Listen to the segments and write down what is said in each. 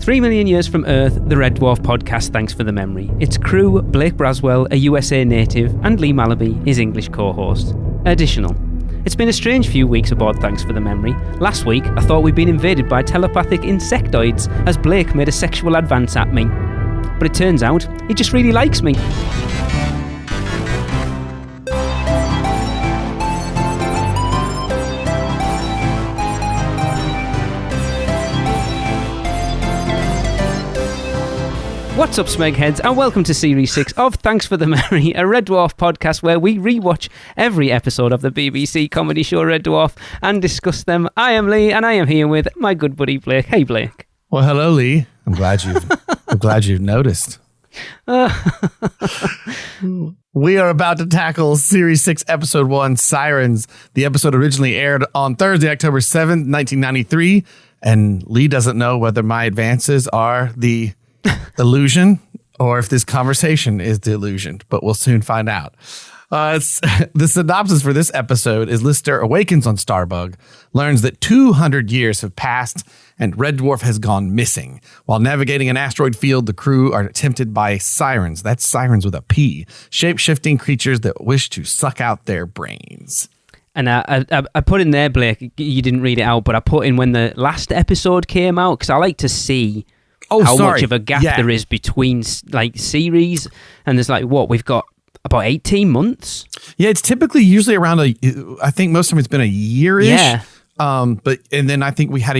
3 million years from Earth, the Red Dwarf podcast thanks for the memory. Its crew, Blake Braswell, a USA native, and Lee Malaby, his English co-host. Additional. It's been a strange few weeks aboard Thanks for the Memory. Last week, I thought we'd been invaded by telepathic insectoids as Blake made a sexual advance at me. But it turns out, he just really likes me. What's up, Smegheads, and welcome to Series 6 of Thanks for the Memory, a Red Dwarf podcast where we rewatch every episode of the BBC comedy show Red Dwarf and discuss them. I am Lee, and I am here with my good buddy Blake. Hey, Blake. Well, hello, Lee. I'm glad you've noticed. We are about to tackle Series 6, Episode 1, Psirens. The episode originally aired on Thursday, October 7th, 1993, and Lee doesn't know whether my advances are the illusion or if this conversation is the illusion, but we'll soon find out. The synopsis for this episode is Lister awakens on Starbug, learns that 200 years have passed and Red Dwarf has gone missing. While navigating an asteroid field, the crew are tempted by Psirens, that's Sirens with a P, shape-shifting creatures that wish to suck out their brains. And I put in there, Blake, you didn't read it out, but I put in when the last episode came out, because I like to see much of a gap there is between like series, and there's like we've got about 18 months. Yeah, it's typically usually around I think most of it's been a year-ish. Yeah. But then I think we had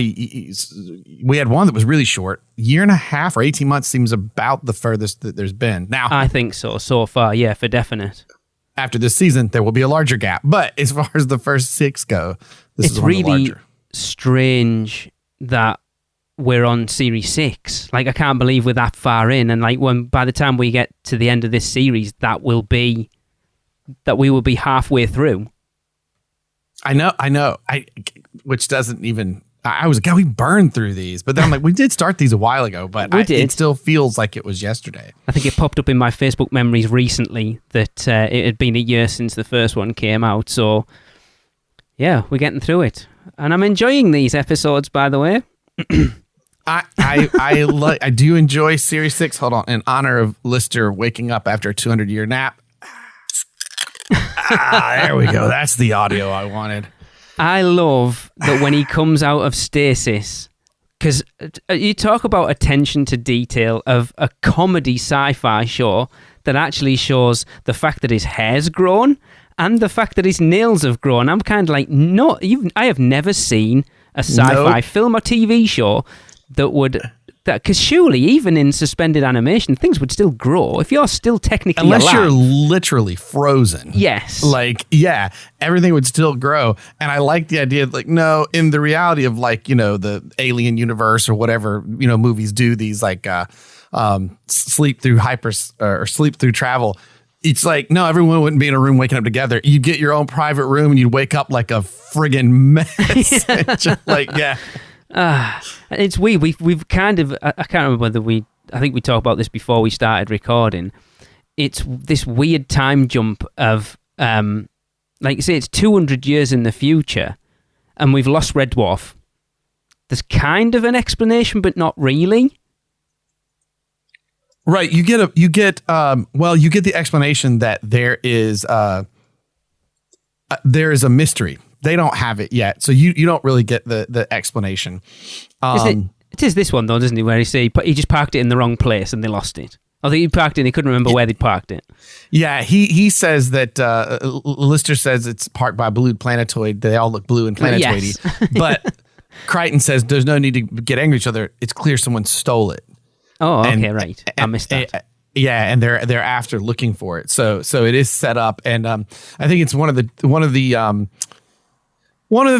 one that was really short. Year and a half or 18 months seems about the furthest that there's been. Now, I think so far, yeah, for definite. After this season, there will be a larger gap. But as far as the first 6 go, it's really strange that we're on Series 6. Like, I can't believe we're that far in, and like by the time we get to the end of this series, we will be halfway through. I know. Which doesn't even. I was we burned through these, but then I'm like, we did start these a while ago, but it still feels like it was yesterday. I think it popped up in my Facebook memories recently that it had been a year since the first one came out. So yeah, we're getting through it, and I'm enjoying these episodes, by the way. I do enjoy Series 6. Hold on, in honor of Lister waking up after a 200-year nap. There we go. That's the audio I wanted. I love that when he comes out of stasis, because you talk about attention to detail of a comedy sci-fi show that actually shows the fact that his hair's grown and the fact that his nails have grown. I'm kind of like, I have never seen a sci-fi film or TV show because surely even in suspended animation things would still grow if you're still technically unless alive. You're literally frozen. Yes, everything would still grow. And I like the idea of in the reality of the alien universe or whatever movies do these sleep through or sleep through travel. It's like, no, everyone wouldn't be in a room waking up together. You'd get your own private room and you'd wake up like a friggin' mess. It's weird. We've kind of, I can't remember whether I think we talked about this before we started recording. It's this weird time jump of, like you say, it's 200 years in the future and we've lost Red Dwarf. There's kind of an explanation, but not really. Right. You get the explanation that there is a mystery. They don't have it yet, so you don't really get the explanation. It is this one though, doesn't it? Where he just parked it in the wrong place and they lost it. I think he parked it and he couldn't remember where they parked it. Yeah, he says that Lister says it's parked by a blue planetoid. They all look blue and planetoidy. Yes. But Crichton says there's no need to get angry at each other. It's clear someone stole it. Oh, okay, right. I missed that. Yeah, and they're after looking for it. So it is set up, and I think it's one of the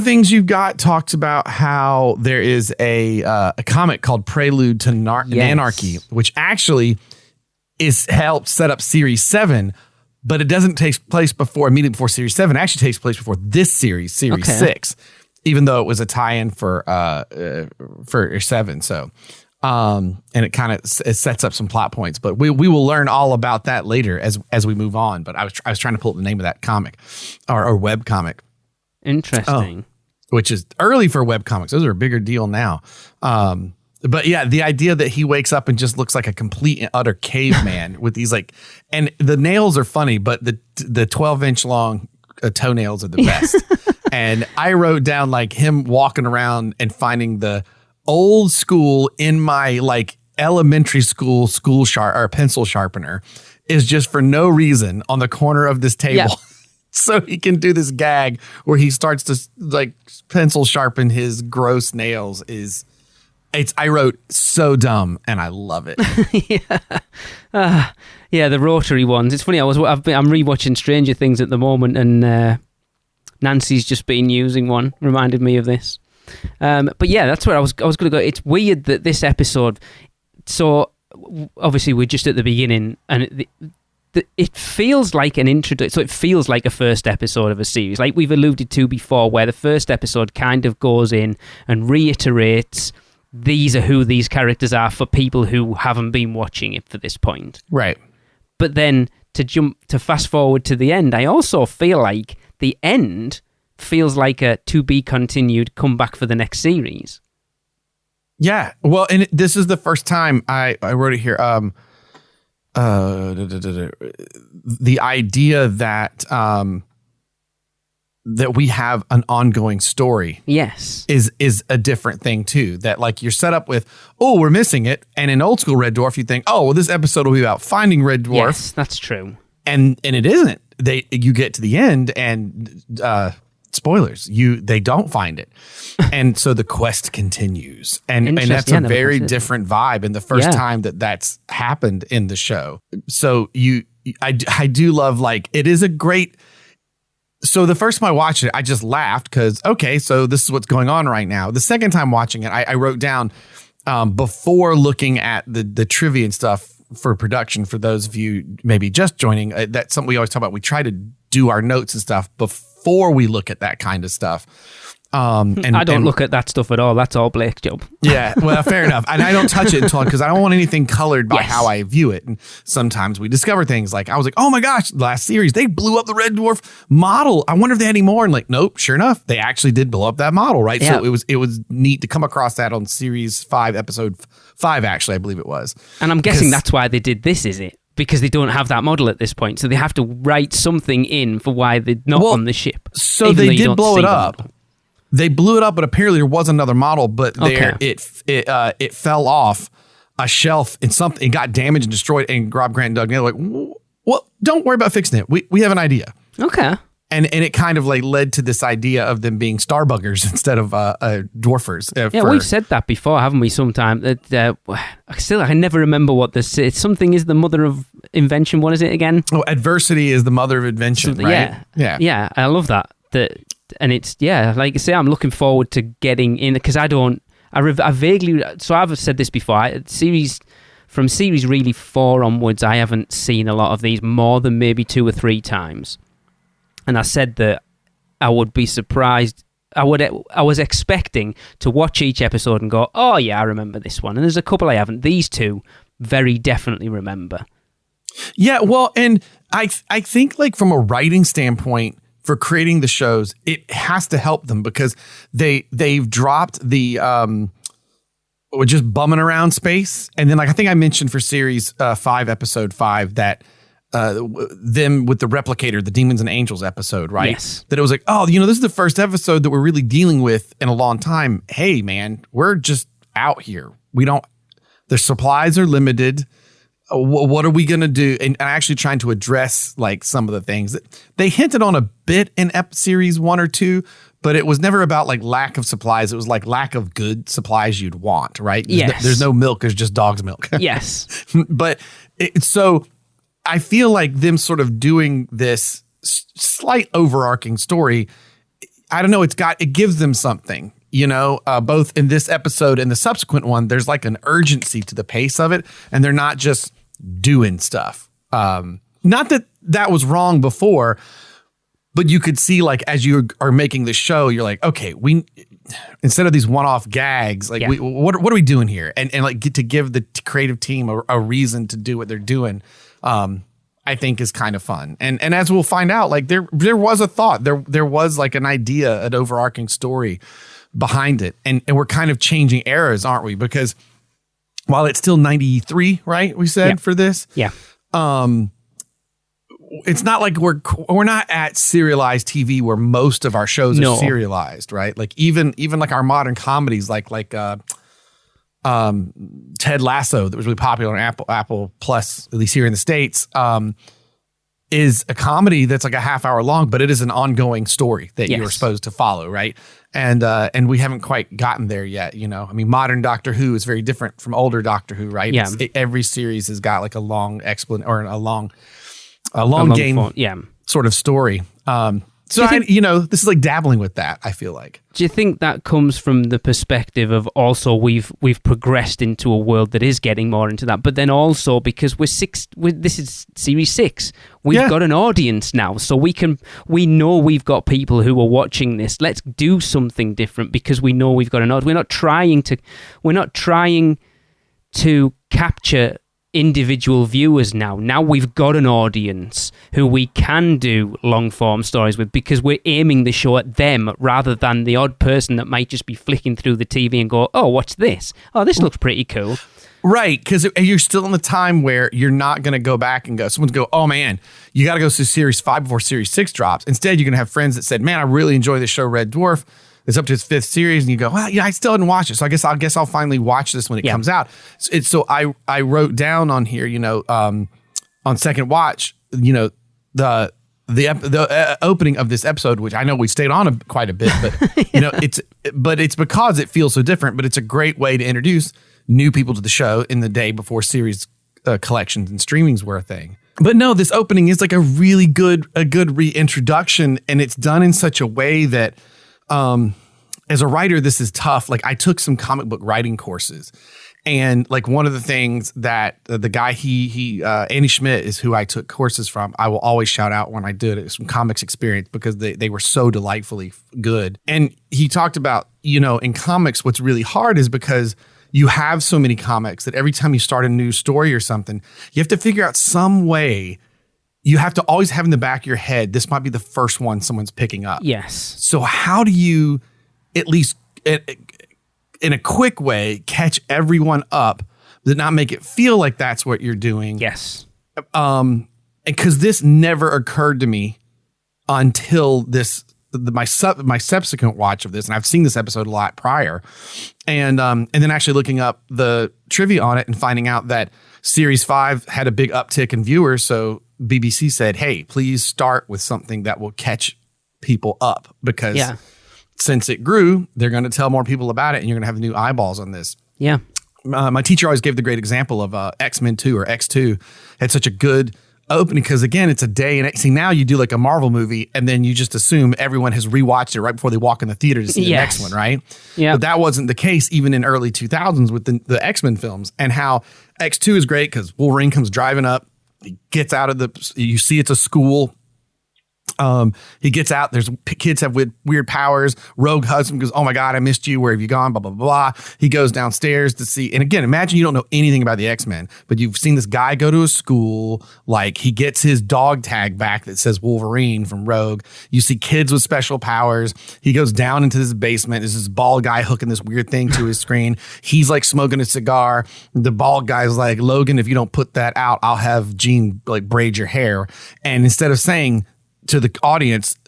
things you've got talks about how there is a comic called Prelude to Anarchy, which actually helped set up Series 7, but it doesn't take place immediately before Series 7. It actually takes place before this series 6, even though it was a tie-in for 7. So. And it kind of sets up some plot points, but we will learn all about that later as we move on. But I was trying to pull up the name of that comic or web comic. Interesting. Which is early for web comics. Those are a bigger deal now. But yeah, the idea that he wakes up and just looks like a complete and utter caveman with these like, and the nails are funny, but the 12-inch long toenails are the best. And I wrote down like him walking around and finding the old school in my like elementary school pencil sharpener is just for no reason on the corner of this table. Yeah. So he can do this gag where he starts to like pencil sharpen his gross nails I wrote so dumb and I love it. Yeah, the rotary ones. It's funny. I'm rewatching Stranger Things at the moment, and Nancy's just been using one. Reminded me of this. But yeah, that's where I was going to go. It's weird that this episode. So obviously we're just at the beginning, and it feels like an introduction. So it feels like a first episode of a series, like we've alluded to before, where the first episode kind of goes in and reiterates. These are who these characters are for people who haven't been watching it for this point. Right. But then to fast forward to the end, I also feel like the end feels like a to be continued comeback for the next series. Yeah. Well, and this is the first time I wrote it here. The idea that that we have an ongoing story. Yes. Is a different thing too. That like you're set up with, oh, we're missing it. And in old school Red Dwarf, you think, oh, well, this episode will be about finding Red Dwarf. Yes, that's true. And it isn't. You get to the end and spoilers, they don't find it. And so the quest continues. And that's a very different vibe in the first time that's happened in the show. So I do love, like, it is a great. So the first time I watched it, I just laughed because, okay, so this is what's going on right now. The second time watching it, I wrote down before looking at the trivia and stuff for production, for those of you maybe just joining, that's something we always talk about. We try to do our notes and stuff before we look at that kind of stuff. And I don't look at that stuff at all. That's all Blake's job. Yeah, well, fair enough. And I don't touch it until, because I don't want anything colored by how I view it. And sometimes we discover things like, I was like, oh my gosh, last series, they blew up the Red Dwarf model. I wonder if they had any more. And like, nope, sure enough, they actually did blow up that model, right? Yeah. So it was neat to come across that on series 5, episode 5, actually, I believe it was. And I'm guessing that's why they did this, is it? Because they don't have that model at this point. So they have to write something in for why they're not on the ship. So they did blow it up. They blew it up, but apparently there was another model, but it fell off a shelf and it got damaged and destroyed, and Rob Grant and Doug Naylor were like, well, don't worry about fixing it. We have an idea. Okay. And it kind of like led to this idea of them being starbuggers instead of dwarfers. We've said that before, haven't we? Sometime that I never remember what this is. Something is the mother of invention. What is it again? Oh, adversity is the mother of invention, right? Yeah. I love that. And it's, like I say, I'm looking forward to getting in, because I vaguely, so I've said this before, from series really 4 onwards, I haven't seen a lot of these more than maybe 2 or 3 times. And I said that I would be surprised. I was expecting to watch each episode and go, oh yeah, I remember this one. And there's a couple I haven't. These 2 very definitely remember. Yeah, well, and I think like from a writing standpoint, for creating the shows, it has to help them, because they've dropped the just bumming around space. And then, like, I think I mentioned for series 5, episode 5, that them with the replicator, the Demons and Angels episode, right? Yes. That it was like, oh, this is the first episode that we're really dealing with in a long time. Hey, man, we're just out here. The supplies are limited. What are we going to do? And actually trying to address like some of the things that they hinted on a bit in series 1 or 2, but it was never about like lack of supplies. It was like lack of good supplies you'd want, right? There's no milk. There's just dog's milk. Yes. But so I feel like them sort of doing this slight overarching story, I don't know, it gives them something. Both in this episode and the subsequent one, there's like an urgency to the pace of it, and they're not just doing stuff. Not that was wrong before, but you could see, like, as you are making the show, you're like, okay, instead of these one-off gags, like, what are we doing here? And like get to give the creative team a reason to do what they're doing. I think is kind of fun. And as we'll find out, like there was a thought, there was like an idea, an overarching story behind it. And we're kind of changing eras, aren't we? Because while it's still 93, right? We said for this. Yeah. It's not like we're not at serialized TV where most of our shows are serialized, right? Like even like our modern comedies, like Ted Lasso, that was really popular on Apple Plus, at least here in the States, is a comedy that's like a half hour long, but it is an ongoing story that you're supposed to follow, right? And we haven't quite gotten there yet, you know. I mean, modern Doctor Who is very different from older Doctor Who, right? Yeah. Every series has got like a long a long game sort of story. So this is like dabbling with that, I feel like. Do you think that comes from the perspective of also we've progressed into a world that is getting more into that, but then also because this is series 6, we've got an audience now, so we know we've got people who are watching this. Let's do something different because we know we've got an audience. We're not trying to capture individual viewers now. Now we've got an audience who we can do long form stories with because we're aiming the show at them rather than the odd person that might just be flicking through the TV and go, oh, what's this? Oh, this looks pretty cool. Right, because you're still in the time where you're not going to go back and someone's go, oh man, you got to go to series 5 before series 6 drops. Instead, you're going to have friends that said, man, I really enjoy this show Red Dwarf. It's up to its 5th series, and you go, well, yeah, I still didn't watch it, so I guess I'll finally watch this when it comes out. So I wrote down on here, on second watch, the opening of this episode, which I know we stayed on quite a bit, but it's because it feels so different. But it's a great way to introduce new people to the show in the day before series collections and streamings were a thing. But no, this opening is like a really good reintroduction, and it's done in such a way that. As a writer, this is tough. Like I took some comic book writing courses, and like one of the things that the guy Andy Schmidt is who I took courses from. I will always shout out when I did it. Some comics experience because they were so delightfully good. And he talked about, in comics, what's really hard is because you have so many comics that every time you start a new story or something, you have to figure out some way. You have to always have in the back of your head, this might be the first one someone's picking up. Yes. So how do you, at least in a quick way, catch everyone up, but not make it feel like that's what you're doing? Yes. Because this never occurred to me until my subsequent watch of this, and I've seen this episode a lot prior, and then actually looking up the trivia on it and finding out that Series 5 had a big uptick in viewers, so BBC said, hey, please start with something that will catch people up because since it grew, they're going to tell more people about it and you're going to have new eyeballs on this. Yeah. My teacher always gave the great example of X-Men 2 or X2 had such a good opening because, again, it's a day. And see, now you do like a Marvel movie and then you just assume everyone has rewatched it right before they walk in the theater to see the next one, right? Yeah. But that wasn't the case even in early 2000s with the X-Men films, and how X2 is great because Wolverine comes driving up. He gets out of you see it's a school. He gets out. There's kids have weird powers. Rogue husband goes, oh my God, I missed you. Where have you gone? Blah, blah, blah. He goes downstairs to see. And again, imagine you don't know anything about the X-Men, but you've seen this guy go to a school. Like he gets his dog tag back that says Wolverine from Rogue. You see kids with special powers. He goes down into this basement. There's this bald guy hooking this weird thing to his screen. He's like smoking a cigar. The bald guy's like, Logan, if you don't put that out, I'll have Jean like braid your hair. And instead of saying to the audience,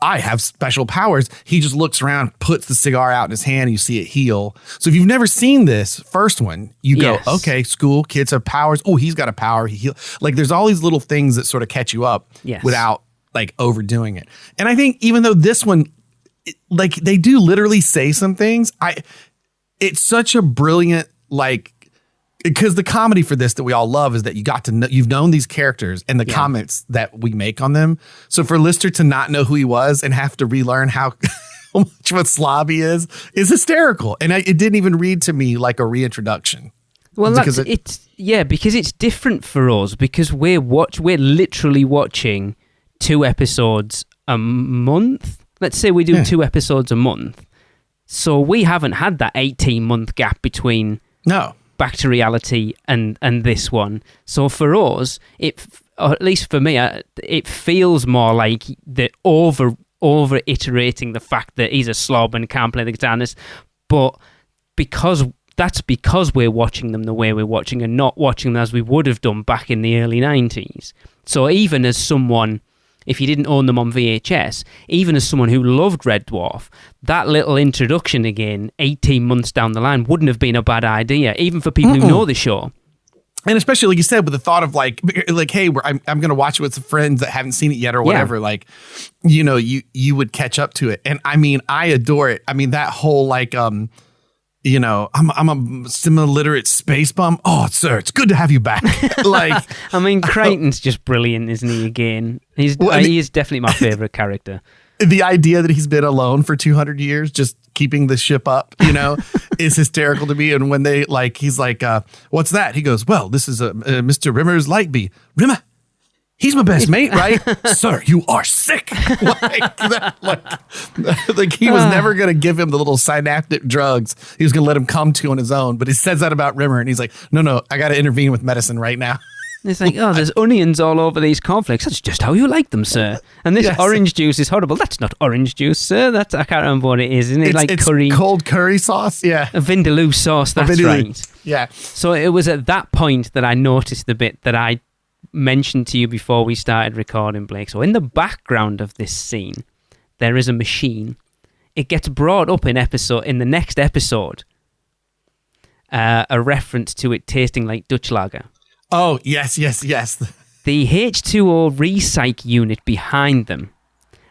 I have special powers, he just looks around, puts the cigar out in his hand, and you see it heal. So if you've never seen this first one, you go, okay, school, kids have powers. Oh, he's got a power. He heal. Like there's all these little things that sort of catch you up without like overdoing it. And I think even though this one, like they do literally say some things, it's such a brilliant, like, because the comedy for this that we all love is that you've known these characters and the comments that we make on them. So for Lister to not know who he was and have to relearn how much of a slob he is hysterical. And it didn't even read to me like a reintroduction. Well, because it's different for us because we're literally watching 2 episodes a month. Let's say we do 2 episodes a month. So we haven't had that 18-month gap between Back to Reality and this one. So for us, or at least for me, it feels more like the over iterating the fact that he's a slob and can't play the guitar. But because that's because we're watching them the way we're watching and not watching them as we would have done back in the early 90s. So even as someone, if you didn't own them on VHS, even as someone who loved Red Dwarf, that little introduction again, 18 months down the line, wouldn't have been a bad idea, even for people who know the show. And especially, like you said, with the thought of like, hey, I'm going to watch it with some friends that haven't seen it yet or whatever. Like, you would catch up to it. And I mean, I adore it. I mean, that whole like, I'm a semi-literate space bum. Oh, sir, it's good to have you back. Like, I mean, Crichton's just brilliant, isn't he? Again, he is definitely my favorite character. The idea that he's been alone for 200 years, just keeping the ship up, is hysterical to me. And when they he's like, what's that? He goes, well, this is Mr. Rimmer's light bee. Rimmer, he's my best mate, right? Sir, you are sick. Like he was never going to give him the little synaptic drugs. He was going to let him come to on his own. But he says that about Rimmer. And he's like, no, I got to intervene with medicine right now. It's like, oh, there's onions all over these cornflakes. That's just how you like them, sir. And this orange juice is horrible. That's not orange juice, sir. I can't remember what it is. Isn't it it's curry? Cold curry sauce, yeah. A vindaloo sauce, that's right. Yeah. So it was at that point that I noticed the bit that I mentioned to you before we started recording, Blake. So in the background of this scene, there is a machine. It gets brought up in the next episode, a reference to it tasting like Dutch lager. Oh, yes. The H2O recyc unit behind them.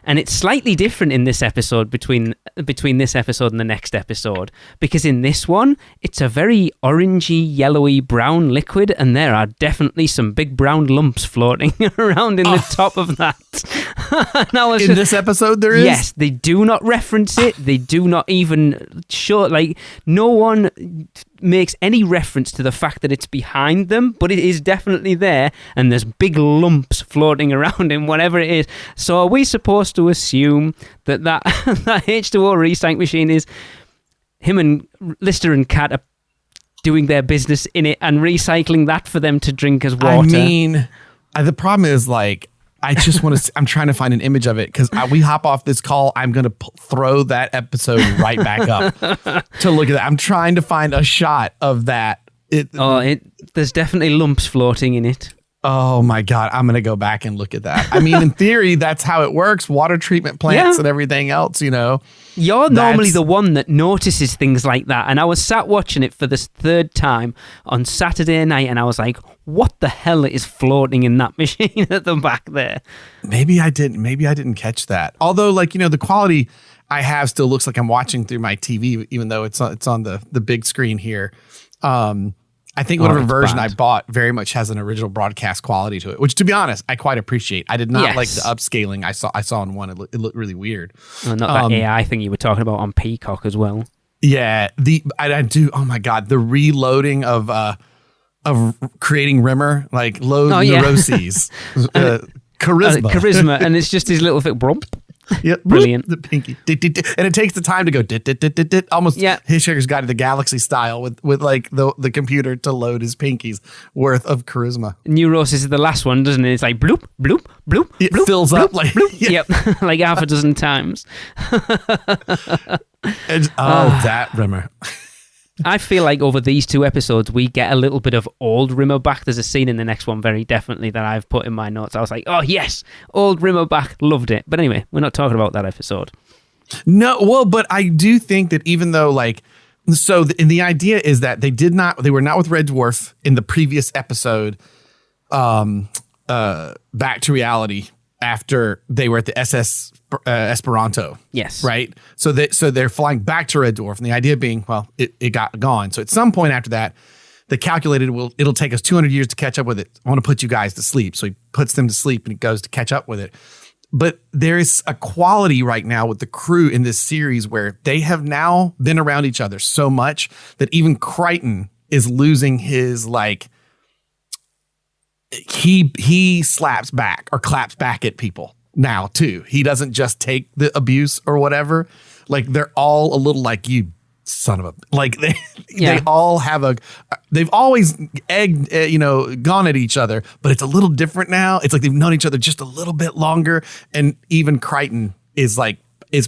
And it's slightly different in this episode between this episode and the next episode. Because in this one, it's a very orangey, yellowy, brown liquid. And there are definitely some big brown lumps floating around in the top of that. This episode, there is? Yes, they do not reference it. They do not even show, no one makes any reference to the fact that it's behind them, but it is definitely there, and there's big lumps floating around in whatever it is. So are we supposed to assume that H2O recyc machine is him and Lister and Kat are doing their business in it and recycling that for them to drink as water? I mean, the problem is I just want to. I'm trying to find an image of it because we hop off this call. I'm going to throw that episode right back up to look at that. I'm trying to find a shot of that. There's definitely lumps floating in it. Oh my God. I'm going to go back and look at that. I mean, in theory, that's how it works. Water treatment plants and everything else, You're normally the one that notices things like that. And I was sat watching it for this third time on Saturday night, and I was like, what the hell is floating in that machine at the back there? Maybe I didn't catch that. Although, the quality I have still looks like I'm watching through my TV, even though it's on the big screen here. I think whatever version I bought very much has an original broadcast quality to it, which, to be honest, I quite appreciate. I did not like the upscaling I saw in one. It looked really weird. Well, not that AI thing you were talking about on Peacock as well. Yeah, I do. Oh my God, the reloading of creating Rimmer, neuroses, charisma, and it's just his little thing. Brump. Yep, brilliant. The pinky, and it takes the time to go almost Hitchhiker's Guide to the Galaxy style with the computer to load his pinkies worth of charisma. Neurosis is the last one, doesn't it? It's like bloop bloop bloop. It bloop, fills bloop, up yep, like half a dozen times. That Rimmer. I feel like over these two episodes, we get a little bit of old Rimmer back. There's a scene in the next one very definitely that I've put in my notes. I was like, oh, yes, old Rimmer back. Loved it. But anyway, we're not talking about that episode. No, well, but I do think that even though the idea is that they were not with Red Dwarf in the previous episode, Back to Reality, after they were at the SS Esperanto. Yes. Right? So they're flying back to Red Dwarf. And the idea being, well, it got gone. So at some point after that, they calculated it'll take us 200 years to catch up with it. I want to put you guys to sleep. So he puts them to sleep and he goes to catch up with it. But there is a quality right now with the crew in this series where they have now been around each other so much that even Crichton is losing his he slaps back or claps back at people now too. He doesn't just take the abuse or whatever. They're all a little like, you son of a, they all have they've always gone at each other, but it's a little different now. It's like they've known each other just a little bit longer. And even Crichton is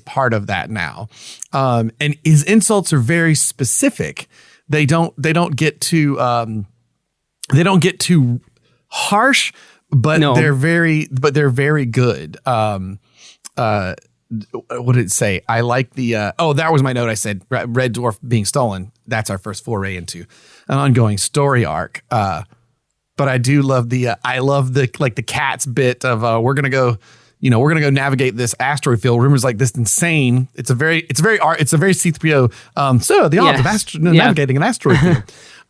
part of that now. And his insults are very specific. they don't get too harsh, but they're very good. What did it say? I like the that was my note. I said Red Dwarf being stolen. That's our first foray into an ongoing story arc. But I do love the the cat's bit of we're gonna go navigate this asteroid field. Rimmer's like, this insane. It's a very C-3PO. So the odds of navigating an asteroid field.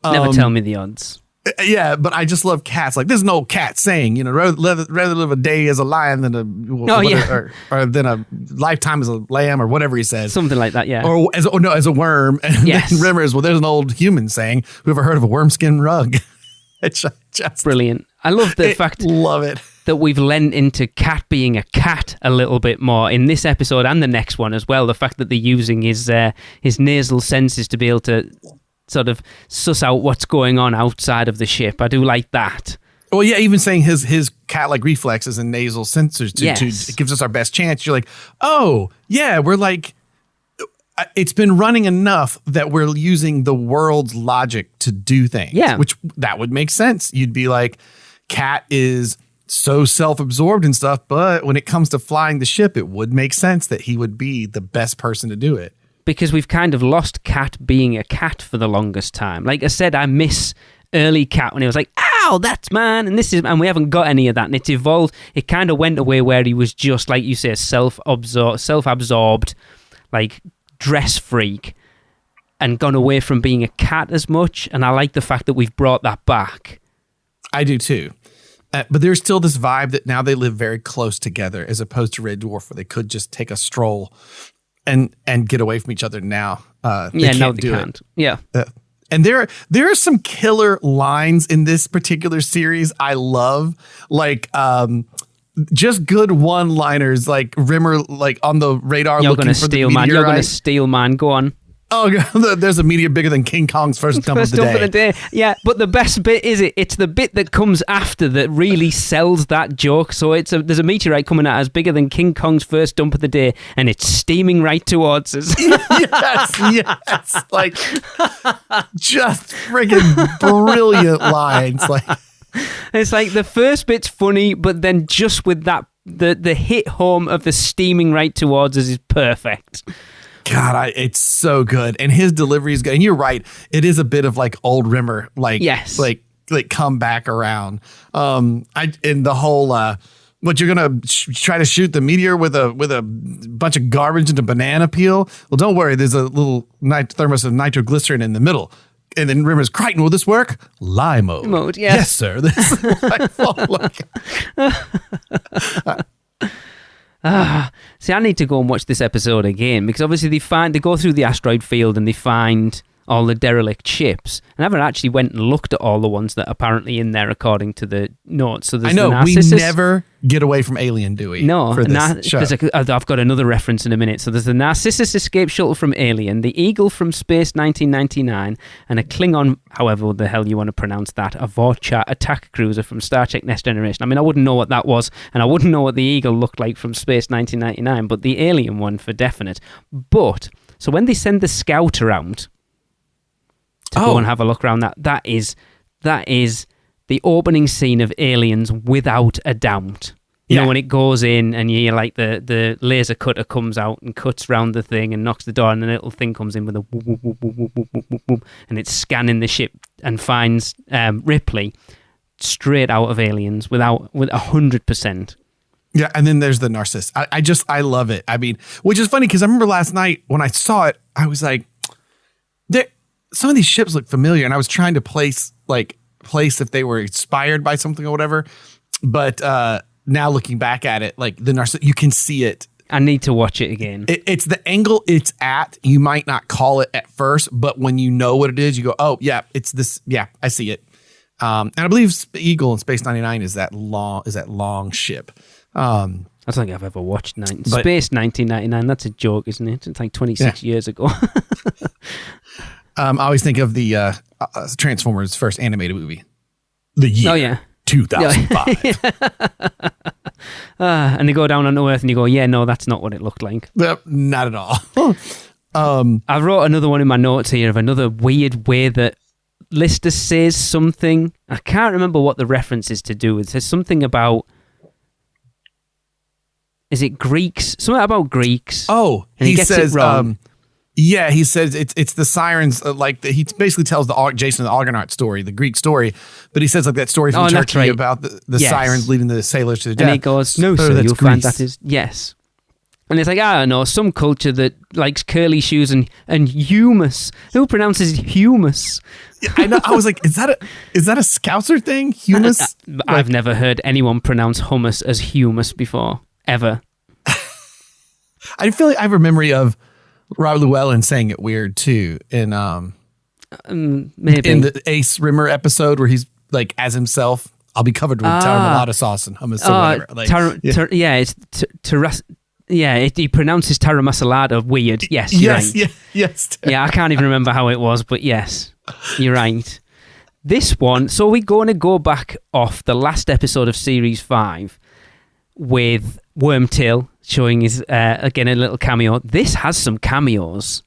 Never tell me the odds. Yeah, but I just love cats. Like, there's an old cat saying, rather live a day as a lion than or than a lifetime as a lamb, or whatever he says. Something like that, yeah. Or as a worm. And then Rimmer is, there's an old human saying, who ever heard of a worm skin rug? It's just brilliant. I love the fact that we've lent into cat being a cat a little bit more in this episode and the next one as well. The fact that they're using his nasal senses to be able to sort of suss out what's going on outside of the ship. I do like that. Well, yeah, even saying his cat-like reflexes and nasal sensors to gives us our best chance. You're like, oh, yeah, we're like, it's been running enough that we're using the world's logic to do things. Yeah. Which that would make sense. You'd be like, Cat is so self-absorbed and stuff, but when it comes to flying the ship, it would make sense that he would be the best person to do it. Because we've kind of lost Cat being a cat for the longest time. Like I said, I miss early Cat when he was like, ow, that's man, and we haven't got any of that. And it's evolved. It kind of went away where he was just, like you say, self-absorbed, like dress freak, and gone away from being a cat as much. And I like the fact that we've brought that back. I do too. But there's still this vibe that now they live very close together, as opposed to Red Dwarf, where they could just take a stroll and get away from each other now. They can't. Yeah. And there are some killer lines in this particular series I love. Like, just good one-liners, like Rimmer, like on the radar looking for the meteorite. You're going to steal, man. Go on. Oh, there's a meteor bigger than King Kong's first dump of the day. Yeah, but the best bit is it's the bit that comes after that really sells that joke. So there's a meteorite coming at us bigger than King Kong's first dump of the day, and it's steaming right towards us. yes. Like, just friggin' brilliant lines. Like, it's like the first bit's funny, but then just with that, the hit home of the steaming right towards us is perfect. God, it's so good, and his delivery is good. And you're right; it is a bit of like old Rimmer, like come back around. And the whole what you're gonna try to shoot the meteor with a bunch of garbage and a banana peel. Well, don't worry, there's a little thermos of nitroglycerin in the middle. And then Rimmer's, Crichton, will this work? Lie mode. Yeah. Yes, sir. This is See, I need to go and watch this episode again, because obviously they go through the asteroid field and they find all the derelict ships. I never actually went and looked at all the ones that are apparently in there according to the notes. So there's I know, the Narcissus. We never get away from Alien, do we? No. For this show. I've got another reference in a minute. So there's the Narcissus escape shuttle from Alien, the Eagle from Space 1999, and a Klingon, however the hell you want to pronounce that, a Vorcha attack cruiser from Star Trek Next Generation. I mean, I wouldn't know what that was, and I wouldn't know what the Eagle looked like from Space 1999, but the Alien one for definite. But, so when they send the scout around to go and have a look around, that is the opening scene of Aliens without a doubt. You know, when it goes in and you hear like the laser cutter comes out and cuts round the thing and knocks the door, and the little thing comes in with a whoop, whoop, whoop, whoop, whoop, whoop, whoop, whoop, and it's scanning the ship and finds Ripley straight out of Aliens with 100%. Yeah, and then there's the Narcissus. I love it. I mean, which is funny because I remember last night when I saw it, I was like, some of these ships look familiar, and I was trying to place if they were inspired by something or whatever. But now looking back at it, like the Narcissus, you can see it. I need to watch it again. It's the angle it's at. You might not call it at first, but when you know what it is, you go, oh, yeah, it's this. Yeah, I see it. And I believe Eagle in Space 99 is that long ship. I don't think I've ever watched Space 1999. That's a joke, isn't it? It's like 26 years ago. I always think of the Transformers first animated movie. The year 2005. And they go down onto Earth and you go, yeah, no, that's not what it looked like. Not at all. I wrote another one in my notes here of another weird way that Lister says something. I can't remember what the reference is to do. It says something about... Is it Greeks? Something about Greeks. Oh, and he gets says, it wrong. Yeah, he says it's the sirens. He basically tells the Jason the Argonaut story, the Greek story, but he says like that story from Turkey about the sirens leading the sailors to the death. And he goes, "No, sir, you'll find that is yes." And it's like, I don't know, some culture that likes curly shoes and humus. Who pronounces humus? Yeah, I know. I was like, is that a Scouser thing? Humus? I've never heard anyone pronounce hummus as humus before, ever. I feel like I have a memory of Rob Llewellyn saying it weird too in maybe in the Ace Rimmer episode where he's like as himself. I'll be covered with tarramalada sauce and hummus or whatever. He pronounces Tara Masalada weird. Yes, you're right. Yes. Yeah, I can't even remember how it was, but yes, you're right. This one, so we're going to go back off the last episode of Series 5 with Wormtail showing his, again, a little cameo. This has some cameos.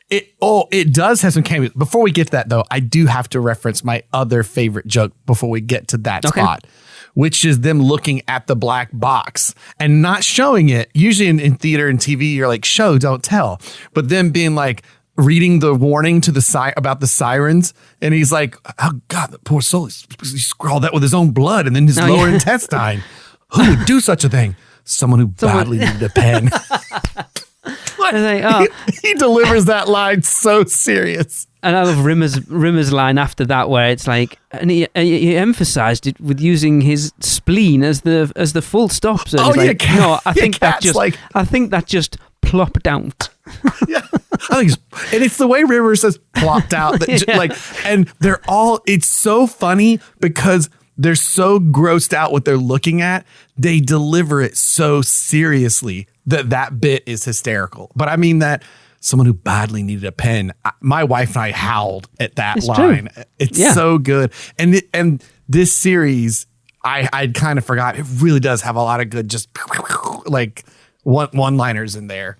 It does have some cameos. Before we get to that, though, I do have to reference my other favorite joke before we get to that spot, which is them looking at the black box and not showing it. Usually in theater and TV, you're like, show, don't tell. But them being like, reading the warning to the about the sirens, and he's like, oh, God, the poor soul, he scrawled that with his own blood and then his lower intestine. Who would do such a thing? Someone who badly needed a pen. He delivers that line so serious. And I love Rimmer's line after that, where it's like, and he emphasized it with using his spleen as the full stop. So I think that just plopped out. Yeah, I think it's the way Rimmer says plopped out. And they're all. It's so funny because they're so grossed out what they're looking at. They deliver it so seriously that bit is hysterical. But I mean that. Someone who badly needed a pen. My wife and I howled at that line. True. It's so good. And this series, I'd kind of forgot. It really does have a lot of good, just like one-liners in there.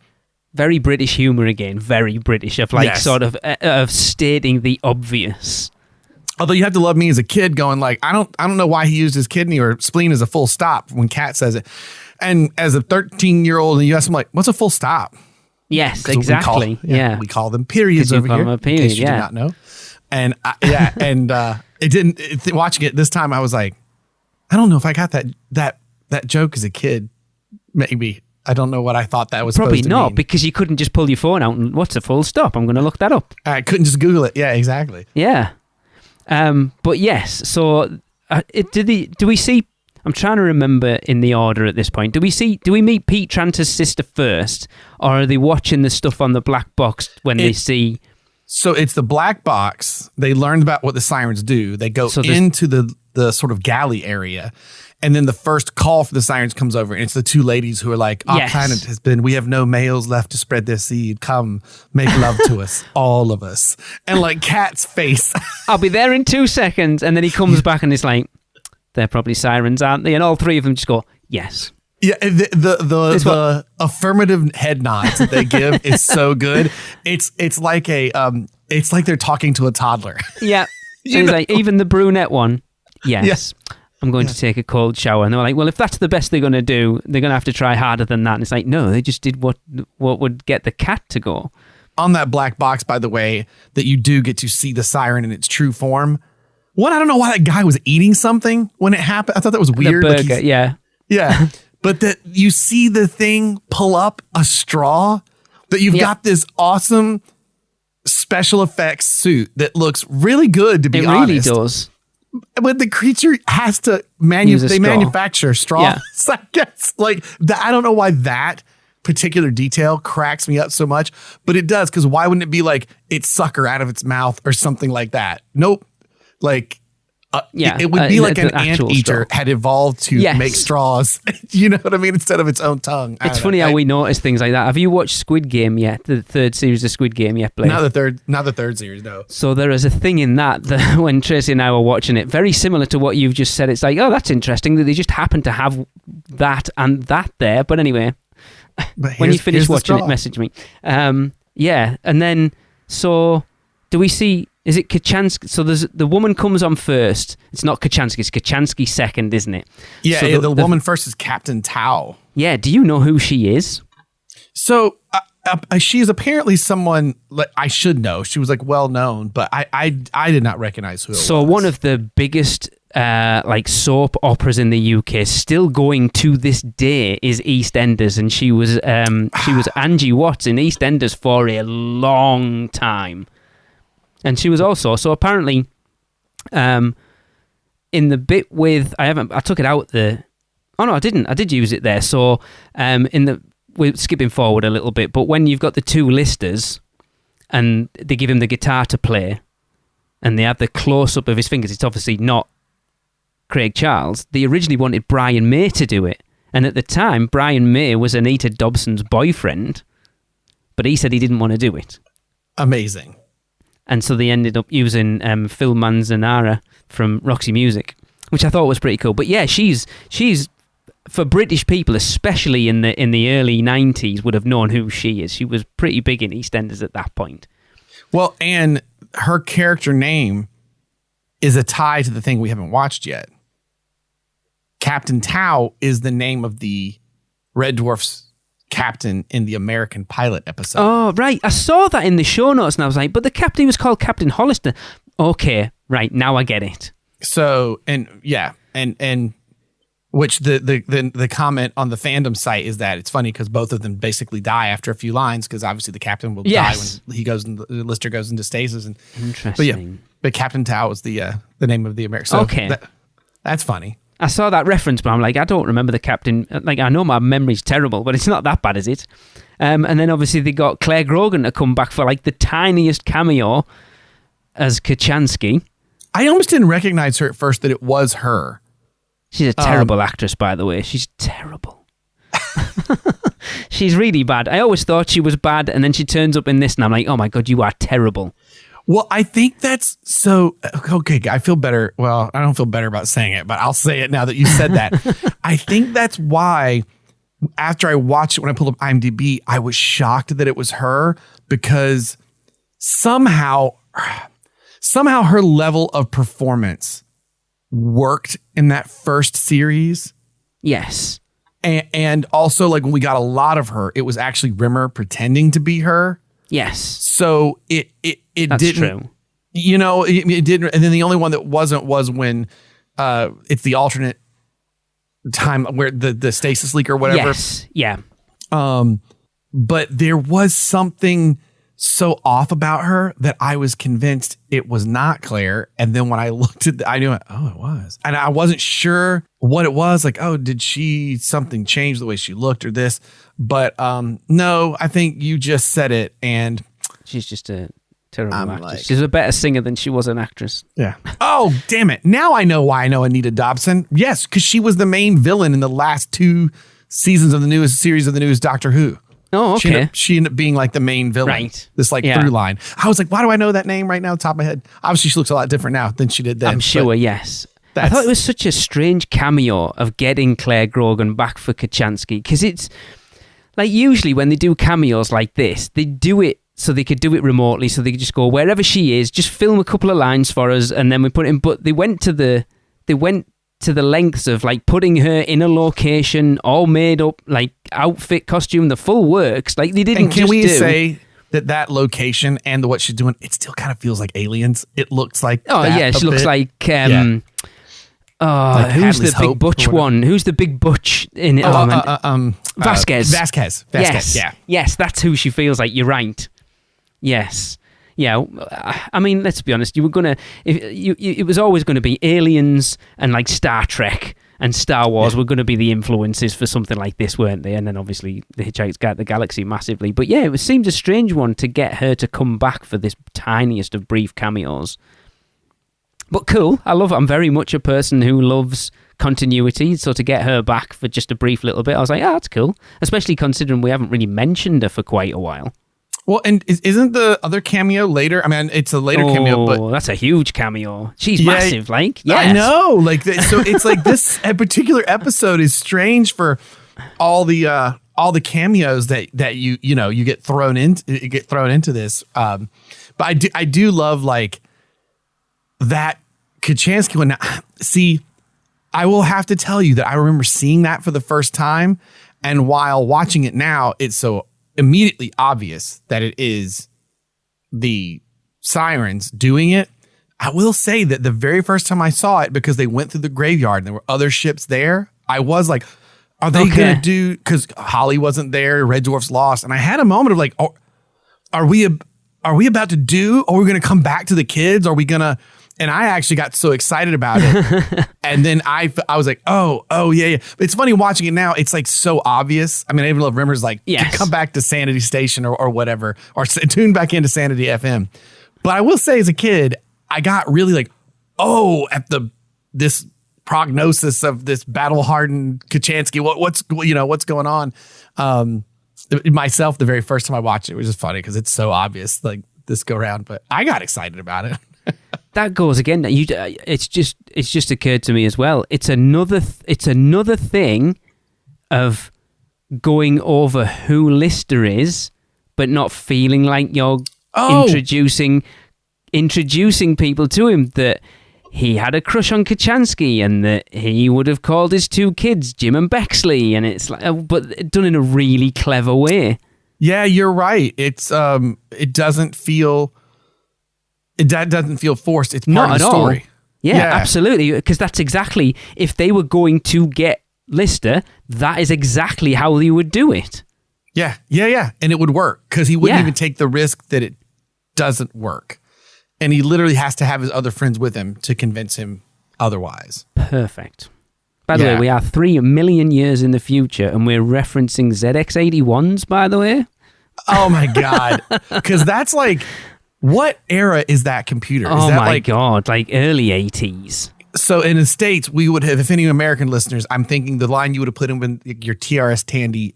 Very British humor again. Very British of sort of stating the obvious. Although you have to love me as a kid going like, I don't know why he used his kidney or spleen as a full stop when Kat says it. And as a 13-year-old in the US, I'm like, what's a full stop? Yes, exactly. We call them periods over here. Period, in case you do not know. And it didn't. Watching it this time, I was like, I don't know if I got that joke as a kid. Maybe I don't know what I thought that was. Probably supposed to not mean. Because you couldn't just pull your phone out and what's a full stop? I'm going to look that up. I couldn't just Google it. Yeah, exactly. Yeah, but yes. So do we see? I'm trying to remember in the order at this point. Do we meet Pete Tranter's sister first, or are they watching the stuff on the black box when they see? So it's the black box. They learned about what the sirens do. They go into the sort of galley area, and then the first call for the sirens comes over, and it's the two ladies who are like, "Our planet has been. We have no males left to spread their seed. Come, make love to us, all of us." And like Kat's face, I'll be there in 2 seconds, and then he comes back and it's like, they're probably sirens, aren't they? And all three of them just go, yes. Yeah, the affirmative head nods that they give is so good. It's like it's like they're talking to a toddler. Yeah. He's like, even the brunette one, yes. I'm going to take a cold shower. And they're like, well, if that's the best they're going to do, they're going to have to try harder than that. And it's like, no, they just did what would get the cat to go. On that black box, by the way, that you do get to see the siren in its true form. One, I don't know why that guy was eating something when it happened. I thought that was weird. The burger, yeah. Yeah. But that you see the thing pull up a straw, that you've got this awesome special effects suit that looks really good, to be honest. It really does. But the creature has to manufacture straw. Yeah. So I guess, I don't know why that particular detail cracks me up so much, but it does, because why wouldn't it be like its sucker out of its mouth or something like that? Nope. It would be like an anteater had evolved to make straws. You know what I mean? Instead of its own tongue. It's funny how we notice things like that. Have you watched Squid Game yet? The third series of Squid Game yet, Blake? Not the third series, no. So there is a thing in that when Tracy and I were watching it, very similar to what you've just said. It's like, oh, that's interesting that they just happen to have that and that there. But anyway, when you finish watching it, message me. Yeah, and then so do we see? Is it Kachansky? So there's the woman comes on first. It's not Kachansky. It's Kachansky second, isn't it? Yeah, so the woman first is Captain Tao. Yeah. Do you know who she is? So she is apparently someone I should know. She was like well known, but I did not recognize who it was. So one of the biggest like soap operas in the UK, still going to this day, is EastEnders, and she was Angie Watts in EastEnders for a long time, and she was also so apparently in the bit with I took it out the oh no I did use it there. So we're skipping forward a little bit, but when you've got the two listers and they give him the guitar to play and they have the close-up of his fingers, it's obviously not Craig Charles. They originally wanted Brian May to do it, and at the time Brian May was Anita Dobson's boyfriend, but he said he didn't want to do it. Amazing. And so they ended up using Phil Manzanera from Roxy Music, which I thought was pretty cool. But yeah, she's for British people, especially in the early 90s, would have known who she is. She was pretty big in EastEnders at that point. Well, and her character name is a tie to the thing we haven't watched yet. Captain Tao is the name of the Red Dwarf's captain in the American Pilot episode. Oh, right. I saw that in the show notes and I was like, but the captain was called Captain Hollister. Okay, right. Now I get it. So, and yeah, and which the comment on the fandom site is that it's funny because both of them basically die after a few lines because obviously the captain will die when he goes and the Lister goes into stasis. And interesting. But Captain Tao is the name of the American. So okay, that's funny. I saw that reference, but I'm like, I don't remember the captain. Like, I know my memory's terrible, but it's not that bad, is it? And then obviously they got Claire Grogan to come back for like the tiniest cameo as Kachansky. I almost didn't recognize her at first that it was her. She's a terrible actress, by the way. She's terrible. She's really bad. I always thought she was bad, and then she turns up in this, and I'm like, oh my God, you are terrible. Well, I think that's so... Okay, I feel better. Well, I don't feel better about saying it, but I'll say it now that you said that. I think that's why, after I watched it, when I pulled up IMDb, I was shocked that it was her, because somehow her level of performance worked in that first series. Yes. And also, like, when we got a lot of her, it was actually Rimmer pretending to be her. Yes. So it That's didn't, true. You know, it didn't. And then the only one that wasn't was when it's the alternate time where the stasis leak or whatever. Yes. Yeah. But there was something so off about her that I was convinced it was not Claire. And then when I looked at I knew it was. And I wasn't sure what it was. Like, oh, did something change the way she looked or this? But no, I think you just said it. And she's just a terrible actress. She's a better singer than she was an actress. Yeah. Oh, damn it. Now I know why I know Anita Dobson. Yes, because she was the main villain in the last 2 seasons of the newest series of the newest Doctor Who. Oh, okay. She ended up being like the main villain. Right. This through line. I was like, why do I know that name right now on top of my head? Obviously, she looks a lot different now than she did then. I'm sure, yes. I thought it was such a strange cameo of getting Claire Grogan back for Kachansky, because it's like usually when they do cameos like this, they do it so they could do it remotely, so they could just go wherever she is, just film a couple of lines for us, and then we put it in. But they went to the lengths of like putting her in a location, all made up, like outfit, costume, the full works. Like they didn't. And can we say that location and what she's doing, it still kind of feels like Aliens. It looks like she looks like like who's Hadley's the big Hope butch one? Who's the big butch in it? Vasquez. Vasquez. Yes. Yeah. Yes, that's who she feels like. You're right. Yes. Yeah, I mean, let's be honest. You were gonna, it was always going to be Aliens and like Star Trek and Star Wars were going to be the influences for something like this, weren't they? And then obviously The Hitchhiker's Guide to the Galaxy massively. But yeah, it seemed a strange one to get her to come back for this tiniest of brief cameos. But cool, I'm very much a person who loves continuity, so to get her back for just a brief little bit, I was like, that's cool. Especially considering we haven't really mentioned her for quite a while. Well, and isn't the other cameo later? I mean, it's a later cameo, but that's a huge cameo. She's massive, like. Yes. I know, like, so it's like this particular episode is strange for all the all the cameos that you get thrown into this. But I do love like that Kachansky one. See, I will have to tell you that I remember seeing that for the first time, and while watching it now, it's so immediately obvious that it is the Psirens doing it. I will say that the very first time I saw it, because they went through the graveyard and there were other ships there, I was like, are they going to do, because Holly wasn't there, Red Dwarf's lost. And I had a moment of like, oh, are we about to do, are we going to come back to the kids? Are we going to, and I actually got so excited about it. And then I was like, oh yeah. But it's funny watching it now. It's like so obvious. I mean, I even love Rimmer's like, come back to Sanity Station or whatever, or tune back into Sanity FM. But I will say as a kid, I got really like, at this prognosis of this battle-hardened Kachansky. What's going on? Myself, the very first time I watched it was just funny because it's so obvious, like this go round. But I got excited about it. That goes again. It's just occurred to me as well. It's another thing of going over who Lister is, but not feeling like you're introducing people to him, that he had a crush on Kachansky and that he would have called his two kids Jim and Bexley, and it's like, but done in a really clever way. Yeah, you're right. It's it doesn't feel forced. It's part of the story. All. Yeah, absolutely. Because that's exactly, if they were going to get Lister, that is exactly how they would do it. Yeah. And it would work because he wouldn't even take the risk that it doesn't work. And he literally has to have his other friends with him to convince him otherwise. Perfect. By the way, we are 3 million years in the future, and we're referencing ZX81s, by the way. Oh, my God. Because that's like, what era is that computer? Is that my God, like early 80s. So in the States, we would have, if any American listeners, I'm thinking the line you would have put in with your TRS Tandy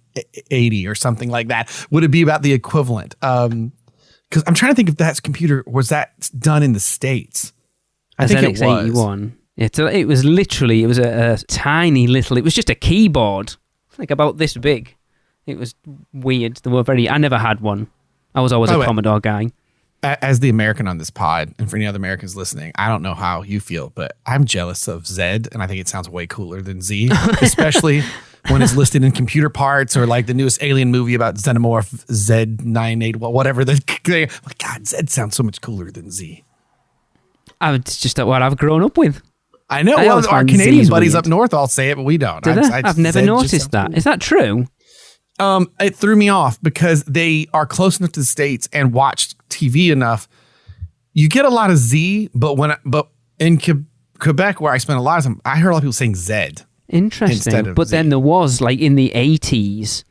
80 or something like that, would it be about the equivalent? Because I'm trying to think if that computer, was that done in the States? I think it was. ZX81. It was literally, it was a tiny little, it was just a keyboard, like about this big. It was weird. I never had one. I was always a Commodore guy. As the American on this pod, and for any other Americans listening, I don't know how you feel, but I'm jealous of Zed, and I think it sounds way cooler than Z, especially when it's listed in computer parts or like the newest Alien movie about Xenomorph Z98, whatever. God, Zed sounds so much cooler than Z. It's just what I've grown up with. I know. Well, our Canadian buddies up north all say it, but we don't. I've never noticed that. Cool. Is that true? It threw me off because they are close enough to the States and watched TV enough. You get a lot of Z, but in Quebec, where I spent a lot of time, I heard a lot of people saying Zed. Interesting. But then there was, like in the 80s,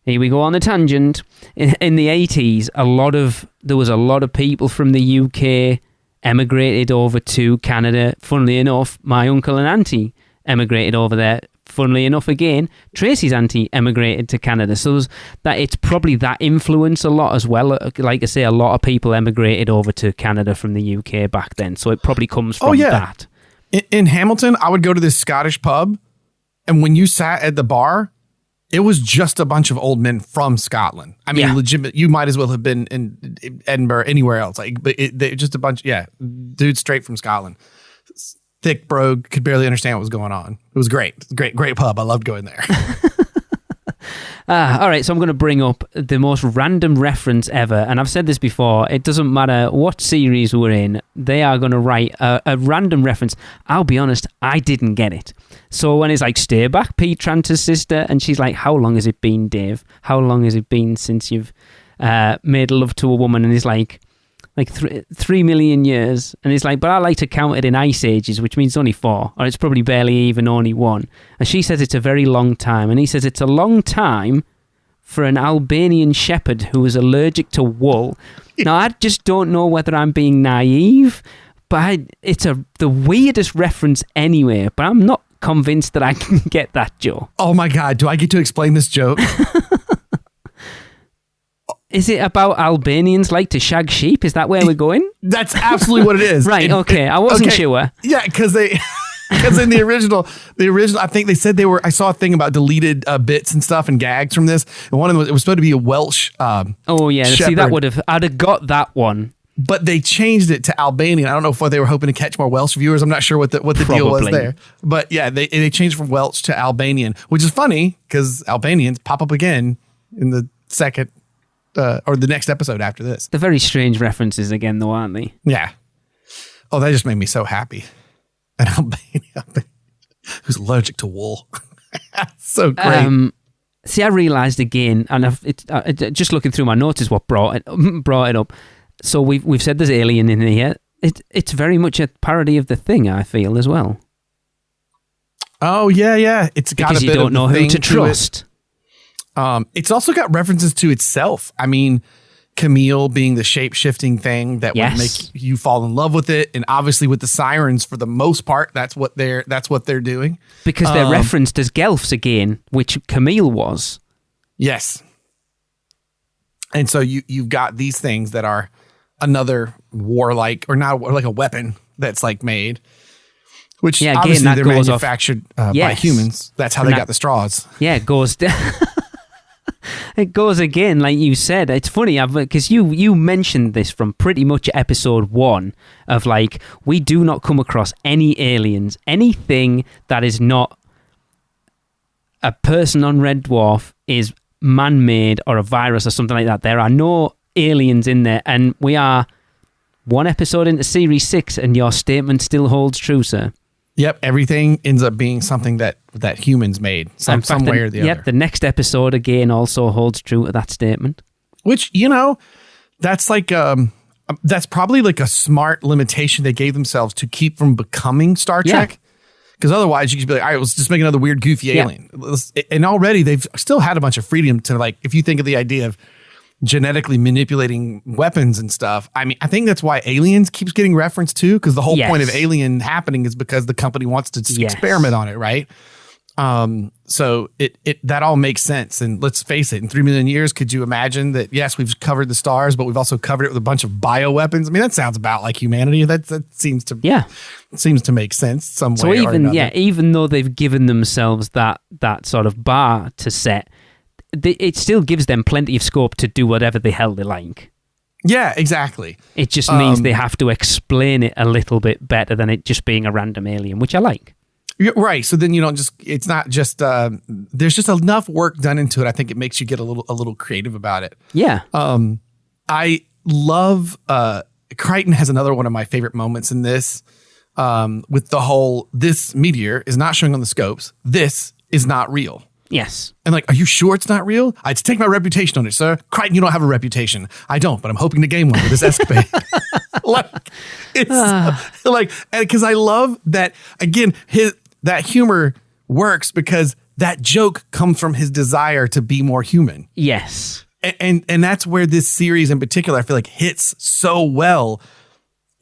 here we go on the tangent. In the 80s, there was a lot of people from the UK emigrated over to Canada. Funnily enough, my uncle and auntie emigrated over there. Funnily enough, again, Tracy's auntie emigrated to Canada. So it's probably that influence a lot as well. Like I say, a lot of people emigrated over to Canada from the UK back then. So it probably comes from that. In Hamilton, I would go to this Scottish pub, and when you sat at the bar, it was just a bunch of old men from Scotland. I mean, legitimate. You might as well have been in Edinburgh, anywhere else. Like, but just a bunch, dudes straight from Scotland. Thick brogue, could barely understand what was going on. It was great. Great pub. I loved going there. All right, so I'm going to bring up the most random reference ever. And I've said this before. It doesn't matter what series we're in. They are going to write a random reference. I'll be honest, I didn't get it. So when it's like, stay back, Pete Tranter's sister. And she's like, how long has it been, Dave? How long has it been since you've made love to a woman? And he's like 3 million years. And it's like, but I like to count it in ice ages, which means only 4, or it's probably barely even only 1. And she says it's a very long time. And he says it's a long time for an Albanian shepherd who is allergic to wool. Now, I just don't know whether I'm being naive, but it's the weirdest reference anyway, but I'm not convinced that I can get that joke. Oh my God, do I get to explain this joke? Is it about Albanians like to shag sheep? Is that where we're going? That's absolutely what it is. Right, okay. I wasn't sure. Yeah, because Because in the original, I think they said I saw a thing about deleted bits and stuff and gags from this. And one of them it was supposed to be a Welsh. Oh yeah, see I'd have got that one. But they changed it to Albanian. I don't know if they were hoping to catch more Welsh viewers. I'm not sure what the deal was there. But yeah, they changed from Welsh to Albanian, which is funny because Albanians pop up again in the second or the next episode after this. They're very strange references again, though, aren't they? Yeah. Oh, that just made me so happy. An Albanian who's allergic to wool. So great. See, I realised again, and just looking through my notes is what brought it up. So we've said there's alien in here. It's very much a parody of The Thing, I feel, as well. Oh yeah. It's got because a bit you don't know who to trust. It's also got references to itself. I mean, Camille being the shape-shifting thing that would make you fall in love with it, and obviously with the Sirens, for the most part, that's what they're doing. Because they're referenced as Gelfs again, which Camille was. Yes. And so you've got these things that are another warlike, or not like a weapon that's like made, which obviously they're manufactured by humans. That's how they got the straws. Yeah, it goes it goes again, like you said. It's funny because you mentioned this from pretty much episode 1 of like, we do not come across any aliens, anything that is not a person on Red Dwarf is man-made or a virus or something like that. There are no aliens in there, and we are one episode into series 6, and your statement still holds true, sir. Yep, everything ends up being something that humans made, some way or the other. Yep, the next episode again also holds true to that statement. Which, that's like that's probably like a smart limitation they gave themselves to keep from becoming Star Trek. Because otherwise you could be like, all right, let's just make another weird, goofy alien. And already they've still had a bunch of freedom to, like, if you think of the idea of genetically manipulating weapons and stuff. I mean, I think that's why Aliens keeps getting referenced too, because the whole point of Alien happening is because the company wants to experiment on it, right? So it that all makes sense. And let's face it, in 3 million years, could you imagine that, yes, we've covered the stars, but we've also covered it with a bunch of bioweapons? I mean, that sounds about like humanity. That seems to make sense some way. So even though they've given themselves that sort of bar to set, it still gives them plenty of scope to do whatever the hell they like. Yeah, exactly. It just means they have to explain it a little bit better than it just being a random alien, which I like. Right. So then you don't just, it's not just, there's just enough work done into it. I think it makes you get a little creative about it. Yeah. I love, Crichton has another one of my favorite moments in this, with the whole, this meteor is not showing on the scopes. This is not real. Yes. And like, are you sure it's not real? I'd take my reputation on it, sir. Crichton, you don't have a reputation. I don't, but I'm hoping to gain one with this escapade. Like, it's like, because I love that, again, that humor works because that joke comes from his desire to be more human. Yes. And that's where this series in particular, I feel like, hits so well,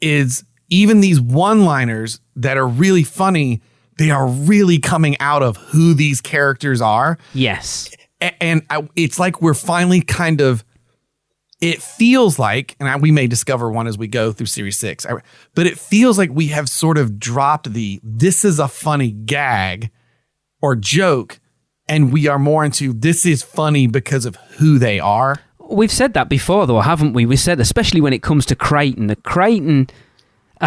is even these one-liners that are really funny, they are really coming out of who these characters are. Yes. And it's like we're finally kind of, it feels like, and we may discover one as we go through series 6, but it feels like we have sort of dropped this is a funny gag or joke, and we are more into, this is funny because of who they are. We've said that before, though, haven't we? We said, especially when it comes to Crichton,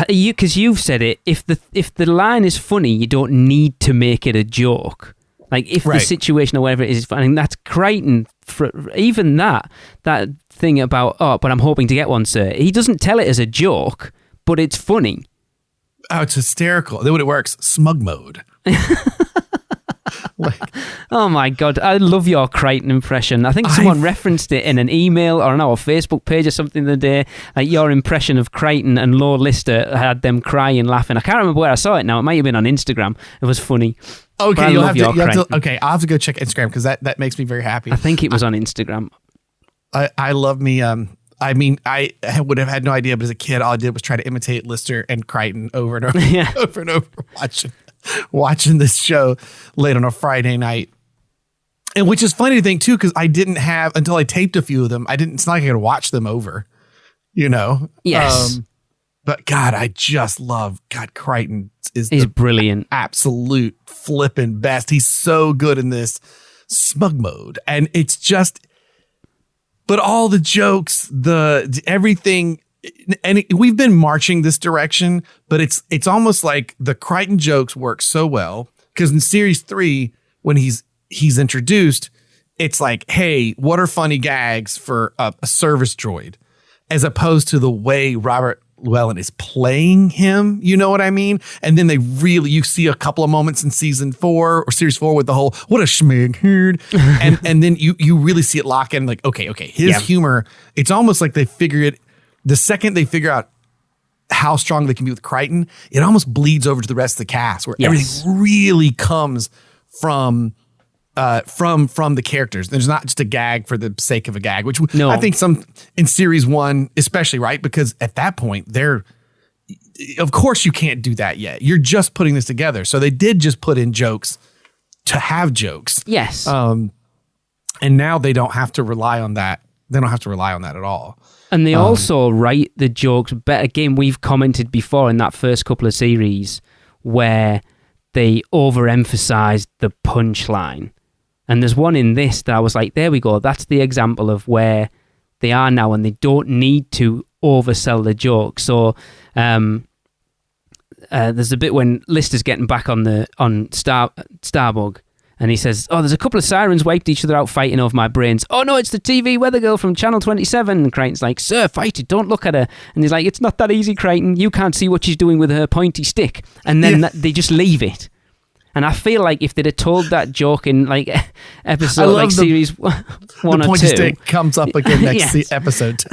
because you've said it, if the line is funny, you don't need to make it a joke. Like, if the situation or whatever it is funny, that's Crichton. Even that thing about, but I'm hoping to get one, sir. He doesn't tell it as a joke, but it's funny. Oh, it's hysterical. Then when it works, smug mode. Oh my God, I love your Crichton impression. I think someone referenced it in an email or on our Facebook page or something the day. Like, your impression of Crichton and Lord Lister had them crying, laughing. I can't remember where I saw it now. It might have been on Instagram. It was funny. Okay, you'll have to, okay, I'll have to go check Instagram because that makes me very happy. I think it was on Instagram. I love me. I mean, I would have had no idea, but as a kid, all I did was try to imitate Lister and Crichton over and over, over and over, watching this show late on a Friday night. And which is funny to think too, because I didn't have, until I taped a few of them, it's not like I could watch them over, you know? Yes. But God, I just love Crichton He's the brilliant. Absolute flipping best. He's so good in this smug mode. And it's just, but all the jokes, everything, and we've been marching this direction, but it's almost like the Crichton jokes work so well because in series 3, when he's introduced, it's like, hey, what are funny gags for a service droid, as opposed to the way Robert Llewellyn is playing him, you know what I mean? And then you see a couple of moments in season 4 or series 4 with the whole, what a schmig herd. and then you really see it lock in, like, okay, his humor, it's almost like they figure it, the second they figure out how strong they can be with Crichton, it almost bleeds over to the rest of the cast where everything really comes from the characters. There's not just a gag for the sake of a gag, which I think some in series 1, especially, right? Because at that point of course you can't do that yet. You're just putting this together. So they did just put in jokes to have jokes. Yes. And now they don't have to rely on that. They don't have to rely on that at all. And they also write the jokes better. Again, we've commented before in that first couple of series where they overemphasized the punchline. And there's one in this that I was like, there we go. That's the example of where they are now, and they don't need to oversell the joke. So there's a bit when Lister's getting back on Starbug, and he says, "Oh, there's a couple of sirens wiped each other out fighting over my brains. Oh no, it's the TV weather girl from Channel 27." And Crichton's like, "Sir, fight it. Don't look at her." And he's like, "It's not that easy, Crichton. You can't see what she's doing with her pointy stick." And then they just leave it. And I feel like if they'd have told that joke in like episode, like series 1 or 2, the pointy stick comes up again next episode.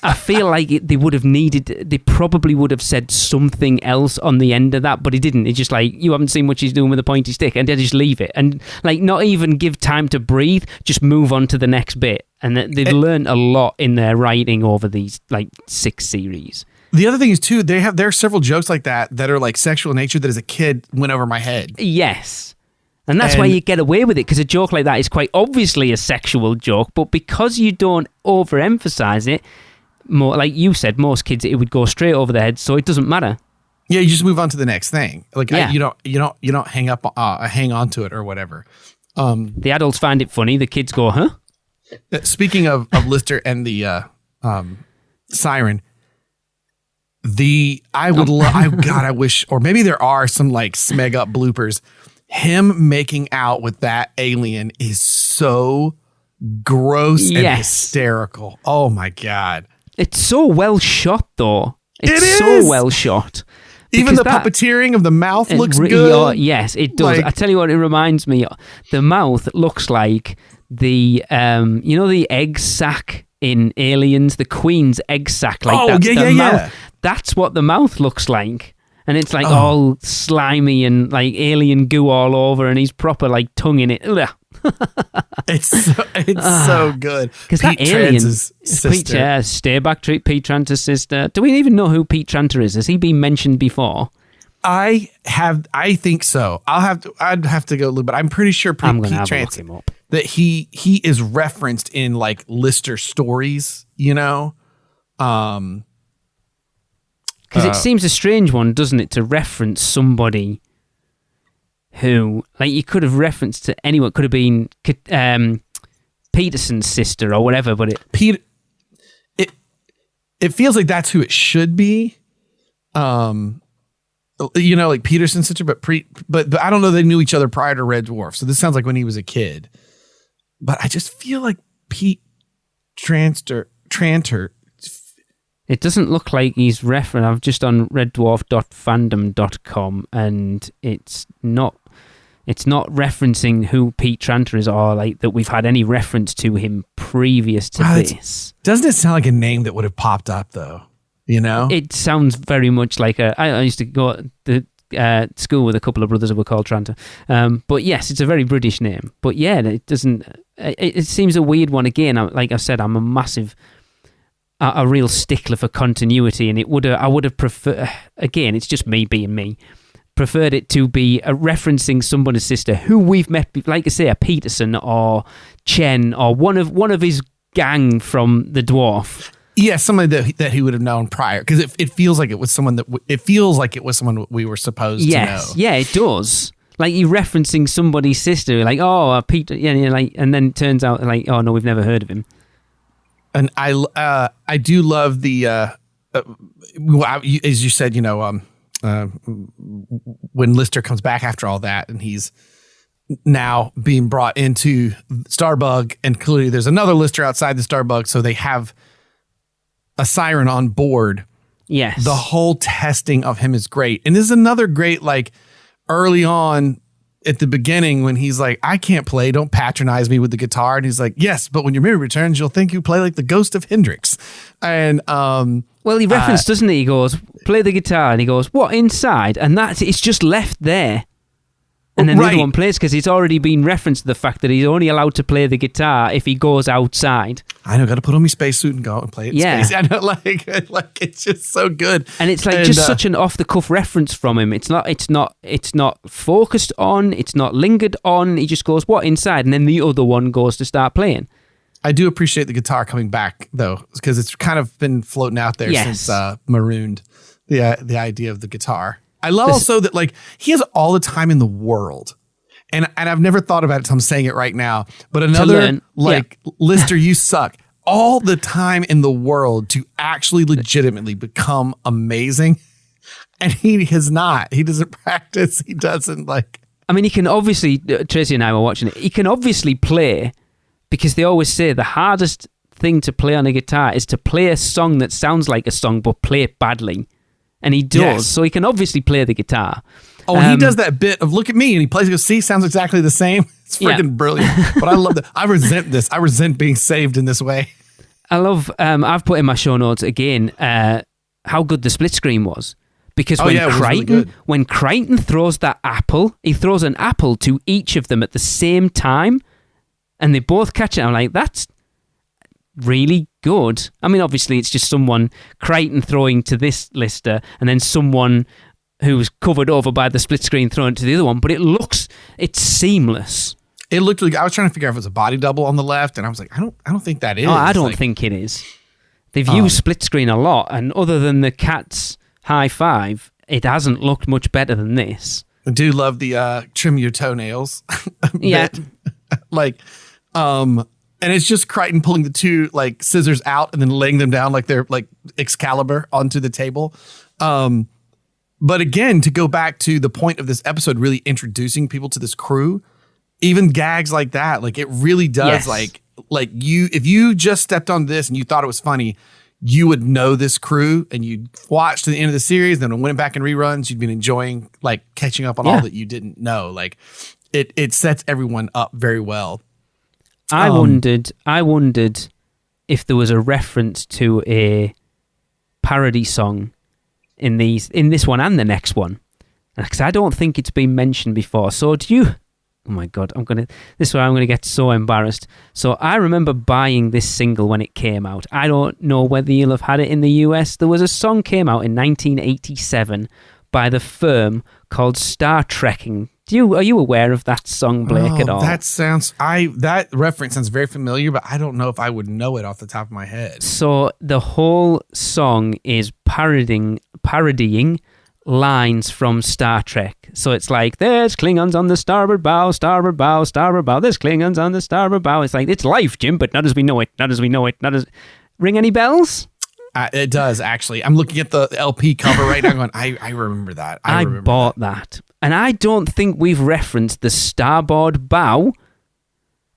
I feel like they probably would have said something else on the end of that, but he didn't. It's just like, you haven't seen what she's doing with a pointy stick, and they just leave it. And like, not even give time to breathe, just move on to the next bit. And they've learned a lot in their writing over these like 6 series. The other thing is too, there are several jokes like that are like sexual in nature that as a kid went over my head. Yes. And that's why you get away with it, because a joke like that is quite obviously a sexual joke, but because you don't overemphasize it, more like you said, most kids, it would go straight over their head, so it doesn't matter. Yeah, you just move on to the next thing. Like you don't hang on to it or whatever. The adults find it funny, the kids go, huh? Speaking of Lister and the siren, I wish, or maybe there are some like smeg up bloopers. Him making out with that alien is so gross and hysterical. Oh my God. It's so well shot though. It's so well shot. Even the puppeteering of the mouth looks good. Yes, it does. I tell you what, it reminds me. The mouth looks like the the egg sac in Aliens, the Queen's egg sac. Like mouth. That's what the mouth looks like. And it's like all slimy and like alien goo all over, and he's proper like tongue in it. It's so good. Because that alien, Pete Tranter's sister. Do we even know who Pete Tranter is? Has he been mentioned before? I think so. I'd have to go look, but I'm pretty sure Pete Tranter, that he is referenced in like Lister stories, you know? Because it seems a strange one, doesn't it, to reference somebody who, like, you could have referenced to anyone. It could have been Peterson's sister or whatever, but it feels like that's who it should be. Like Peterson's sister, but I don't know. They knew each other prior to Red Dwarf, so this sounds like when he was a kid. But I just feel like Pete Tranter. It doesn't look like he's referenced. I'm just on reddwarf.fandom.com, and it's not referencing who Pete Tranter is, or like that we've had any reference to him previous to this. Doesn't it sound like a name that would have popped up though? You know, it sounds very much like I used to go to school with a couple of brothers who were called Tranter. But yes, it's a very British name. But yeah, it doesn't. It seems a weird one again. Like I said, I'm a real stickler for continuity, and I would have preferred. Again, it's just me being me. Preferred it to be referencing somebody's sister who we've met, like I say, a Peterson or Chen or one of his gang from the Dwarf. Yeah, somebody that he would have known prior, because it feels like it was someone we were supposed to know. Yeah, it does. Like you're referencing somebody's sister, like, oh, Peter, yeah, like, and then it turns out like, oh no, we've never heard of him. And I do love the as you said, when Lister comes back after all that, and he's now being brought into Starbug, and clearly there's another Lister outside the Starbug, so they have a siren on board. Yes. The whole testing of him is great. And this is another great, like, early on at the beginning when he's like, I can't play, don't patronize me with the guitar. And he's like, yes, but when your memory returns, you'll think you play like the ghost of Hendrix. And well, he referenced, doesn't he? He goes, play the guitar, and he goes, what, inside? And it's just left there. And then the other one plays, because it's already been referenced to the fact that he's only allowed to play the guitar if he goes outside. I know, got to put on my spacesuit and go out and play it in space. I know, like it's just so good. And it's like just such an off-the-cuff reference from him. It's not focused on, it's not lingered on. He just goes, what, inside? And then the other one goes to start playing. I do appreciate the guitar coming back, though, because it's kind of been floating out there since Marooned, the idea of the guitar. I love also that, like, he has all the time in the world. And I've never thought about it, so I'm saying it right now. But another, Lister, you suck. All the time in the world to actually legitimately become amazing. And he has not. He doesn't practice. He doesn't, like... I mean, he can obviously... Tracy and I were watching it. He can obviously play, because they always say the hardest thing to play on a guitar is to play a song that sounds like a song, but play it badly. And he does, so he can obviously play the guitar. Oh, he does that bit of look at me, and he plays and goes, see, sounds exactly the same. It's freaking brilliant. But I love that. I resent this. I resent being saved in this way. I love, I've put in my show notes again, how good the split screen was. Because when Crichton throws that apple, he throws an apple to each of them at the same time, and they both catch it. I'm like, that's really good. I mean, obviously, it's just someone, Crichton throwing to this Lister, and then someone who's covered over by the split screen throwing to the other one, but it's seamless. It looked like, I was trying to figure out if it was a body double on the left, and I was like, I don't think that is. Oh, I don't think it is. They've used split screen a lot, and other than the Cats high five, it hasn't looked much better than this. I do love the trim your toenails. Yeah. And it's just Crichton pulling the two like scissors out and then laying them down like they're like Excalibur onto the table. But again, to go back to the point of this episode, really introducing people to this crew, even gags like that, like it really does like if you just stepped on this and you thought it was funny, you would know this crew and you'd watch to the end of the series. Then when it went back in reruns, you'd been enjoying like catching up on all that you didn't know. Like it sets everyone up very well. I wondered if there was a reference to a parody song in this one and the next one, because I don't think it's been mentioned before. So do you? Oh my God, this is where I'm gonna get so embarrassed. So I remember buying this single when it came out. I don't know whether you'll have had it in the US. There was a song came out in 1987 by the firm called Star Trekking. Are you aware of that song, Blake, at all? That reference sounds very familiar, but I don't know if I would know it off the top of my head. So the whole song is parodying lines from Star Trek. So it's like, there's Klingons on the starboard bow, starboard bow, starboard bow. There's Klingons on the starboard bow. It's like, it's life, Jim, but not as we know it, not as we know it, not as... Ring any bells? It does, actually. I'm looking at the LP cover right now going, I remember that. I bought that. And I don't think we've referenced the starboard bow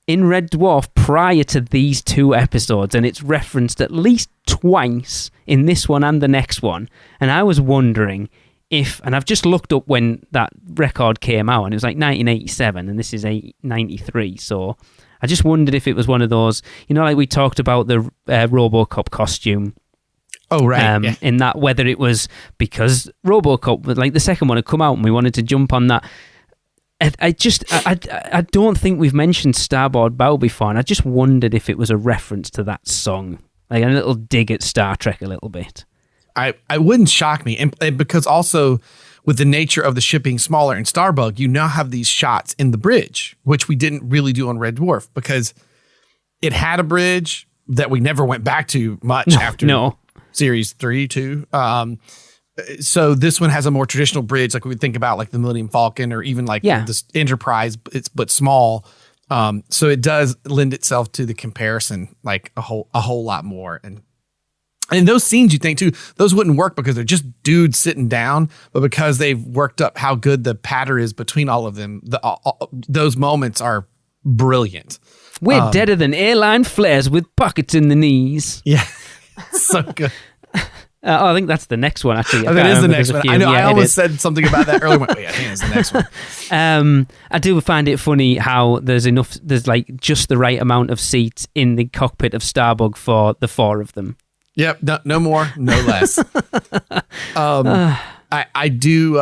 in Red Dwarf prior to these two episodes, and it's referenced at least twice in this one and the next one. And I was wondering and I've just looked up when that record came out, and it was like 1987, and this is 93, so I just wondered if it was one of those, like we talked about the RoboCop costume. Oh, right. In that, whether it was because RoboCop, like the second one had come out and we wanted to jump on that. I don't think we've mentioned Starboard Bow before, and I just wondered if it was a reference to that song, like a little dig at Star Trek a little bit. I wouldn't shock me, and because also with the nature of the ship being smaller in Starbug, you now have these shots in the bridge, which we didn't really do on Red Dwarf because it had a bridge, that we never went back to much after No. series 3, 2. So this one has a more traditional bridge, like we would think about like the Millennium Falcon or even like this Enterprise, but small. So it does lend itself to the comparison like a whole lot more. And those scenes, you think too, those wouldn't work because they're just dudes sitting down, but because they've worked up how good the patter is between all of them, those moments are brilliant. We're deader than airline flares with pockets in the knees. Yeah, so good. I think that's the next one, actually. That is the next one. I know. I almost said something about that earlier. Wait, I think it's the next one. I do find it funny how there's like just the right amount of seats in the cockpit of Starbug for the 4 of them. Yep. No more, no less. I do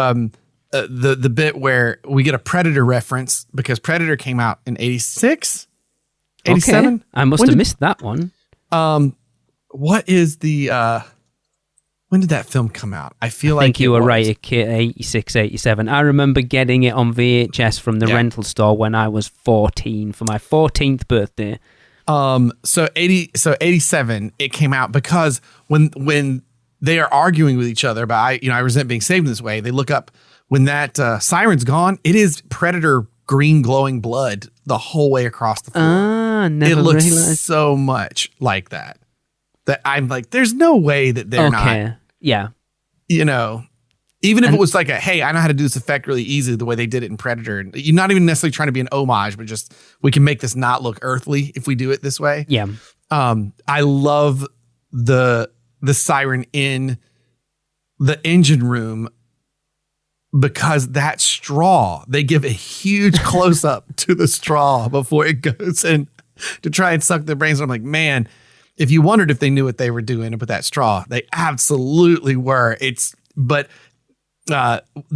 the bit where we get a Predator reference because Predator came out in 86, 87. Okay. I must have missed that one. What is the when did that film come out? I think you were right, 86, 87. I remember getting it on VHS from the rental store when I was 14 for my 14th birthday. So 87, it came out because when they are arguing with each other about, I resent being saved in this way, they look up when that siren's gone, it is Predator green glowing blood the whole way across the floor. Never it looks realized. So much like that I'm like, there's no way that they're not. Yeah. Even if it was like hey, I know how to do this effect really easy the way they did it in Predator. And you're not even necessarily trying to be an homage, but just we can make this not look earthly if we do it this way. Yeah. I love the siren in the engine room because that straw, they give a huge close up to the straw before it goes in to try and suck their brains. I'm like, man, if you wondered if they knew what they were doing with that straw, they absolutely were. And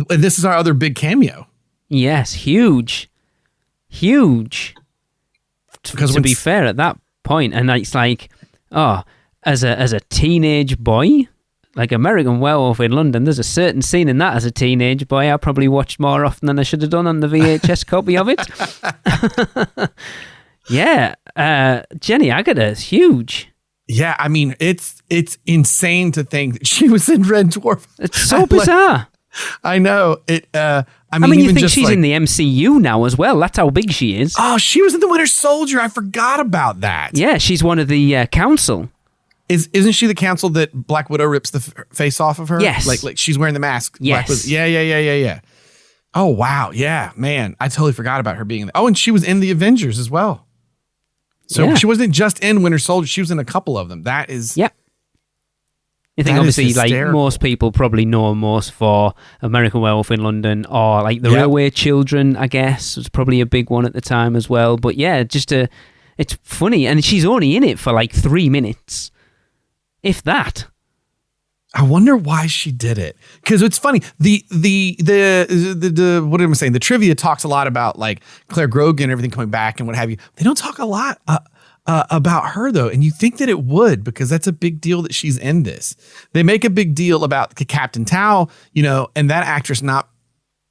this is our other big cameo. Yes, huge. Because to be fair, at that point, and it's like, as a teenage boy, like American Werewolf in London, there's a certain scene in that as a teenage boy I probably watched more often than I should have done on the VHS copy of it. Yeah, Jenny Agutter is huge. Yeah, I mean, it's insane to think that she was in Red Dwarf. It's so bizarre. I know it. I mean, you think she's in the MCU now as well? That's how big she is. Oh, she was in the Winter Soldier. I forgot about that. Yeah, she's one of the council. Isn't she the council that Black Widow rips the face off of her? Yes, like she's wearing the mask. Yes. Yeah. Oh wow, yeah, man, I totally forgot about her being in. And she was in the Avengers as well. So she wasn't just in Winter Soldier; she was in a couple of them. That is, yeah. I think obviously, like most people probably know most for American Werewolf in London or like the Railway Children. I guess was probably a big one at the time as well. But yeah, it's funny, and she's only in it for like 3 minutes, if that. I wonder why she did it. Because it's funny. The what am I saying? The trivia talks a lot about like Claire Grogan and everything coming back and what have you. They don't talk a lot about her though. And you think that it would, because that's a big deal that she's in this. They make a big deal about Captain Tau, and that actress not,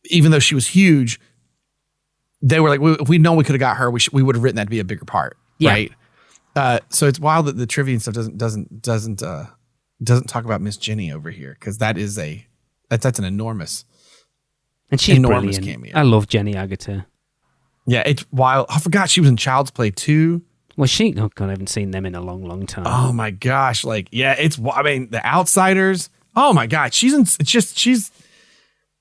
even though she was huge, they were like, if we'd known we could have got her, we would have written that to be a bigger part. Yeah. Right. So it's wild that the trivia and stuff doesn't talk about Miss Jenny over here, because that's an enormous, and she's enormous brilliant. Cameo. I love Jenny Agutter. Yeah, it's wild. I forgot she was in Child's Play too. Was she? Oh God, I haven't seen them in a long, long time. Oh my gosh, The Outsiders. Oh my God,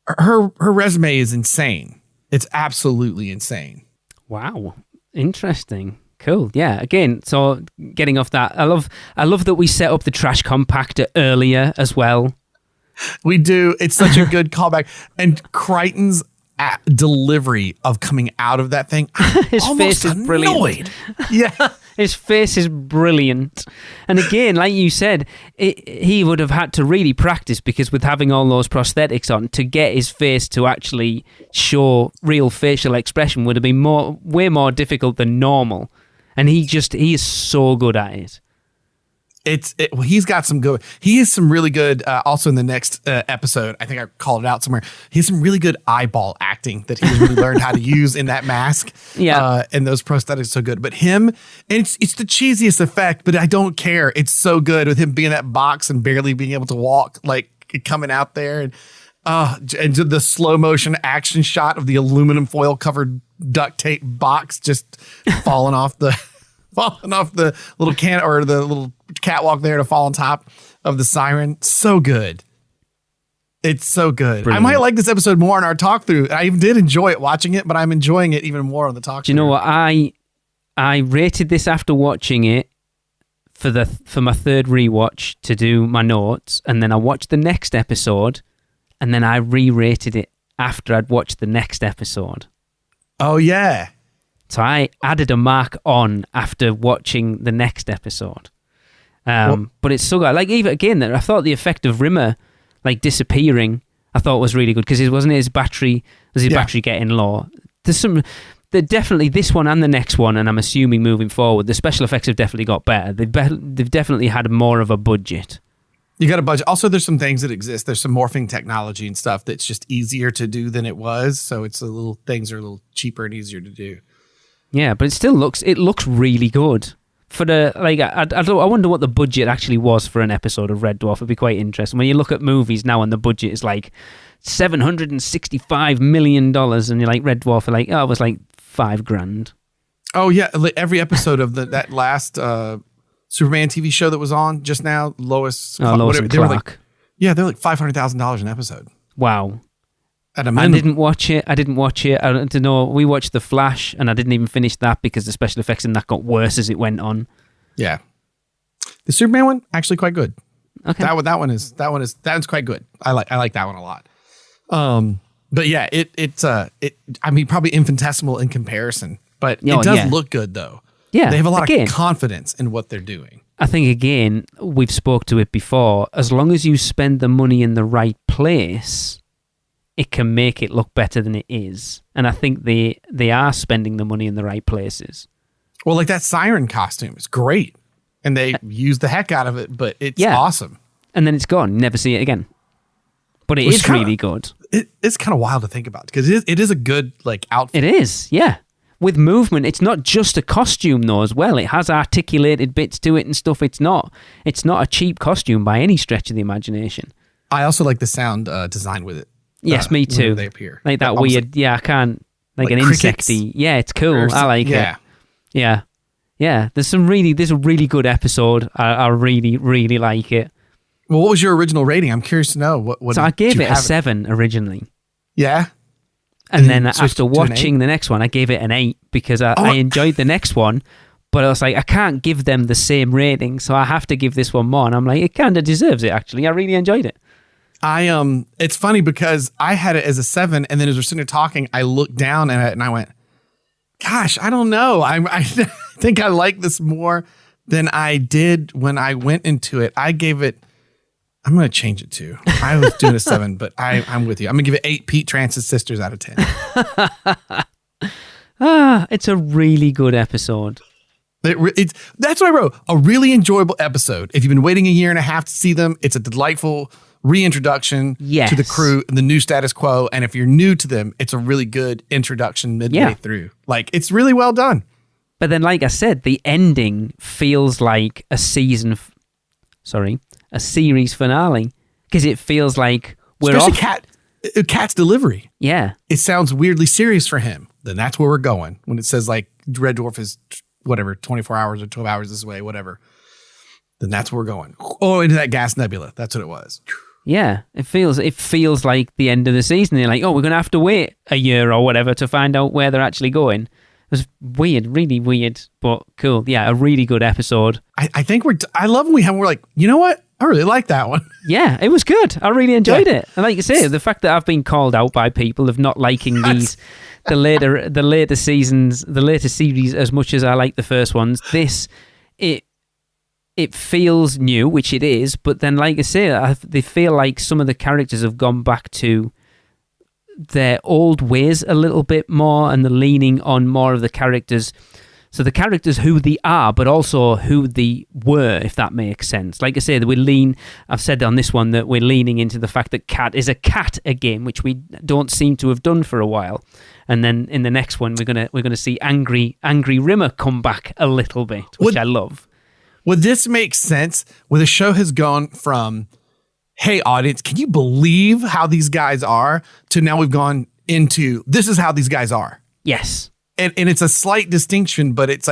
her resume is insane. It's absolutely insane. Wow, interesting. Cool. Yeah. Again, so getting off that, I love that we set up the trash compactor earlier as well. We do. It's such a good callback. And Crichton's delivery of coming out of that thing, his face is brilliant. Yeah. His face is brilliant. And again, like you said, he would have had to really practice, because with having all those prosthetics on, to get his face to actually show real facial expression would have been way more difficult than normal. And he is so good at it. Well, he's got some good. He has some really good. Also, in the next episode, I think I called it out somewhere. He has some really good eyeball acting that he's really learned how to use in that mask. Yeah, and those prosthetics so good. But him, and it's the cheesiest effect, but I don't care. It's so good with him being in that box and barely being able to walk, like coming out there, and the slow motion action shot of the aluminum foil covered duct tape box just falling off the. Falling off the little can or the little catwalk there to fall on top of the siren. So good. It's so good. Brilliant. I might like this episode more in our talk through. I did enjoy it watching it, but I'm enjoying it even more on the talk through. Do you know what? I rated this after watching it for my third rewatch to do my notes, and then I watched the next episode, and then I re-rated it after I'd watched the next episode. Oh, yeah. So I added a mark on after watching the next episode. But it's so good. Like, even again, I thought the effect of Rimmer, like, disappearing, I thought was really good, because it wasn't his battery getting low. They're definitely this one and the next one, and I'm assuming moving forward, the special effects have definitely got better. They've definitely had more of a budget. You got a budget. Also, there's some things that exist. There's some morphing technology and stuff that's just easier to do than it was. So things are a little cheaper and easier to do. Yeah, but it looks really good. For the I wonder what the budget actually was for an episode of Red Dwarf. It'd be quite interesting when you look at movies now and the budget is like $765 million, and you're like, Red Dwarf are like, it was like $5,000. Oh yeah, every episode of that last Superman TV show that was on just now, Lois and Clark. They're like $500,000 an episode. Wow. I didn't watch it. I don't know. We watched The Flash, and I didn't even finish that because the special effects in that got worse as it went on. Yeah, the Superman one actually quite good. Okay, that one's quite good. I like that one a lot. But yeah, it's I mean, probably infinitesimal in comparison, but it does look good though. Yeah, they have a lot of confidence in what they're doing. I think again, we've spoke to it before. As long as you spend the money in the right place, it can make it look better than it is. And I think they are spending the money in the right places. Well, like that siren costume is great. And they use the heck out of it, but it's awesome. And then it's gone. Never see it again. But it is really good. It's kind of wild to think about, because it is a good outfit. It is, yeah. With movement, it's not just a costume though as well. It has articulated bits to it and stuff. It's not a cheap costume by any stretch of the imagination. I also like the sound design with it. Yes, me too. They appear like that weird. I can't like an insecty. Yeah, it's cool. I like it. Yeah. There's a really good episode. I really, really like it. Well, what was your original rating? I'm curious to know. What so I gave it a 7 originally. Yeah. And then after watching the next one, I gave it an 8 because I enjoyed the next one, but I was like, I can't give them the same rating, so I have to give this one more. And I'm like, it kind of deserves it, actually. I really enjoyed it. It's funny because I had it as a 7, and then as we're sitting there talking, I looked down at it and I went, gosh, I don't know. I think I like this more than I did when I went into it. I gave it, I'm going to change it to, I was doing a 7, but I'm with you. I'm going to give it 8 Pete Trance's Sisters out of 10. It's a really good episode. That's what I wrote. A really enjoyable episode. If you've been waiting a year and a half to see them, it's a delightful reintroduction to the crew and the new status quo. And if you're new to them, it's a really good introduction midway through. Like, it's really well done. But then, like I said, the ending feels like a series finale, because it feels like we're especially off. Cat's delivery. Yeah. It sounds weirdly serious for him. Then that's where we're going. When it says like Red Dwarf is whatever, 24 hours or 12 hours this way, whatever. Then that's where we're going. Oh, into that gas nebula. That's what it was. Yeah, it feels like the end of the season. You're like, oh, we're going to have to wait a year or whatever to find out where they're actually going. It was weird, really weird, but cool. Yeah, a really good episode. I think I love when we're like, you know what? I really like that one. Yeah, it was good. I really enjoyed it. And like you say, the fact that I've been called out by people of not liking the later seasons, the later series as much as I like the first ones, it feels new, which it is, but then, like I say, they feel like some of the characters have gone back to their old ways a little bit more, and the leaning on more of the characters So the characters who they are, but also who they were, if that makes sense. Like I say, I've said on this one that we're leaning into the fact that Cat is a cat again, which we don't seem to have done for a while. And then in the next one, we're gonna see Angry Rimmer come back a little bit, which I love. Would this make sense where the show has gone from, hey, audience, can you believe how these guys are, to now we've gone into, this is how these guys are? Yes. And it's a slight distinction, but it's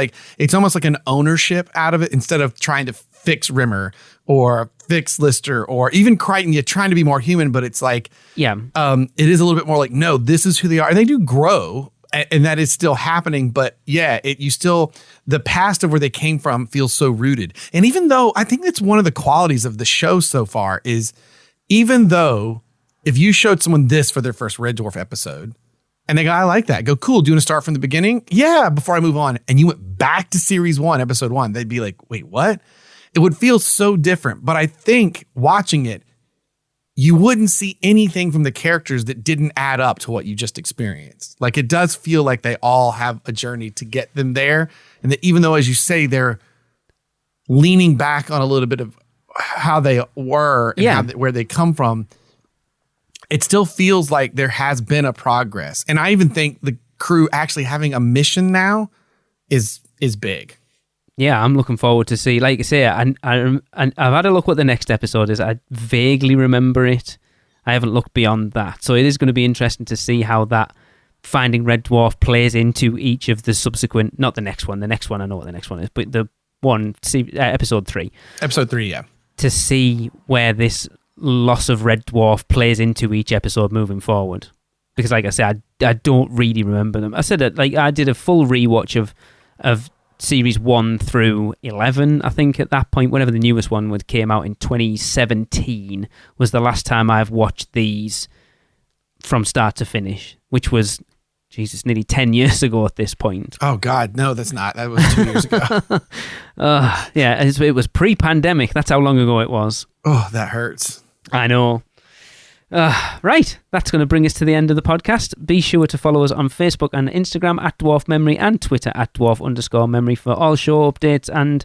almost like an ownership out of it, instead of trying to fix Rimmer or fix Lister or even Crichton. You're trying to be more human, but it's like, yeah, it is a little bit more like, no, this is who they are. And they do grow, and that is still happening. But yeah, the past of where they came from feels so rooted. And even though I think that's one of the qualities of the show so far is, even though if you showed someone this for their first Red Dwarf episode, and they go, I like that. Go, cool. Do you want to start from the beginning? Yeah, before I move on. And you went back to series 1, episode 1. They'd be like, wait, what? It would feel so different. But I think watching it, you wouldn't see anything from the characters that didn't add up to what you just experienced. Like, it does feel like they all have a journey to get them there. And that even though, as you say, they're leaning back on a little bit of how they were and where they come from, it still feels like there has been a progress. And I even think the crew actually having a mission now is big. Yeah, I'm looking forward to see. Like I say, I've had a look what the next episode is. I vaguely remember it. I haven't looked beyond that. So it is going to be interesting to see how that Finding Red Dwarf plays into each of the subsequent, not the next one. The next one, I know what the next one is, but the one, episode 3. Episode 3, yeah. To see where this loss of Red Dwarf plays into each episode moving forward, because like I said, I don't really remember them. I said that, like, I did a full rewatch of series 1 through 11. I think at that point, whenever the newest one came out in 2017, was the last time I've watched these from start to finish, which was, Jesus, nearly 10 years ago at this point. Oh God, no, that's not. That was 2 years ago. Yeah, it was pre-pandemic. That's how long ago it was. Oh, that hurts. I know. Right, that's going to bring us to the end of the podcast. Be sure to follow us on Facebook and Instagram at Dwarf Memory and Twitter at Dwarf_Memory for all show updates. And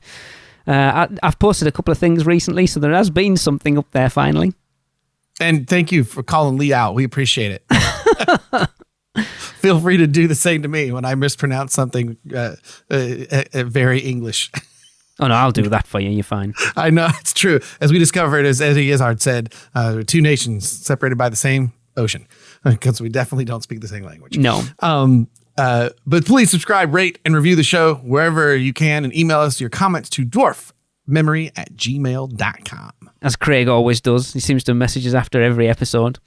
I've posted a couple of things recently, so there has been something up there finally. And thank you for calling Lee out. We appreciate it. Feel free to do the same to me when I mispronounce something very English. Oh, no, I'll do that for you. You're fine. I know, it's true. As we discovered, as Eddie Izzard said, two nations separated by the same ocean, because we definitely don't speak the same language. No. But please subscribe, rate, and review the show wherever you can, and email us your comments to dwarfmemory@gmail.com. As Craig always does. He seems to message us after every episode.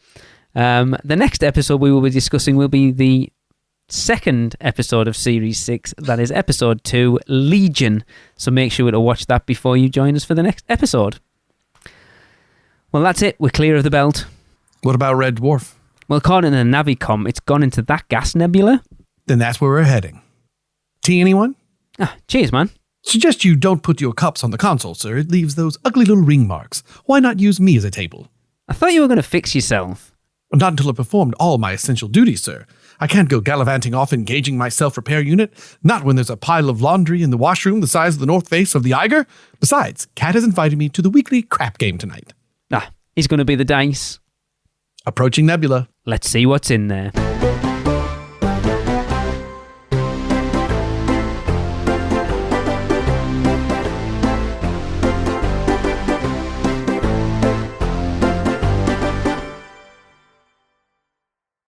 The next episode we will be discussing will be the second episode of Series 6. That is episode 2, Legion. So make sure to watch that before you join us for the next episode. Well, that's it. We're clear of the belt. What about Red Dwarf? Well, according to the Navicom, it's gone into that gas nebula. Then that's where we're heading. Tea, anyone? Cheers, man. Suggest you don't put your cups on the console, sir. It leaves those ugly little ring marks. Why not use me as a table? I thought you were going to fix yourself. Not until I performed all my essential duties, sir. I can't go gallivanting off engaging my self-repair unit, not when there's a pile of laundry in the washroom the size of the north face of the Eiger. Besides, Kat has invited me to the weekly crap game tonight. He's going to be the dice. Approaching nebula. Let's see what's in there.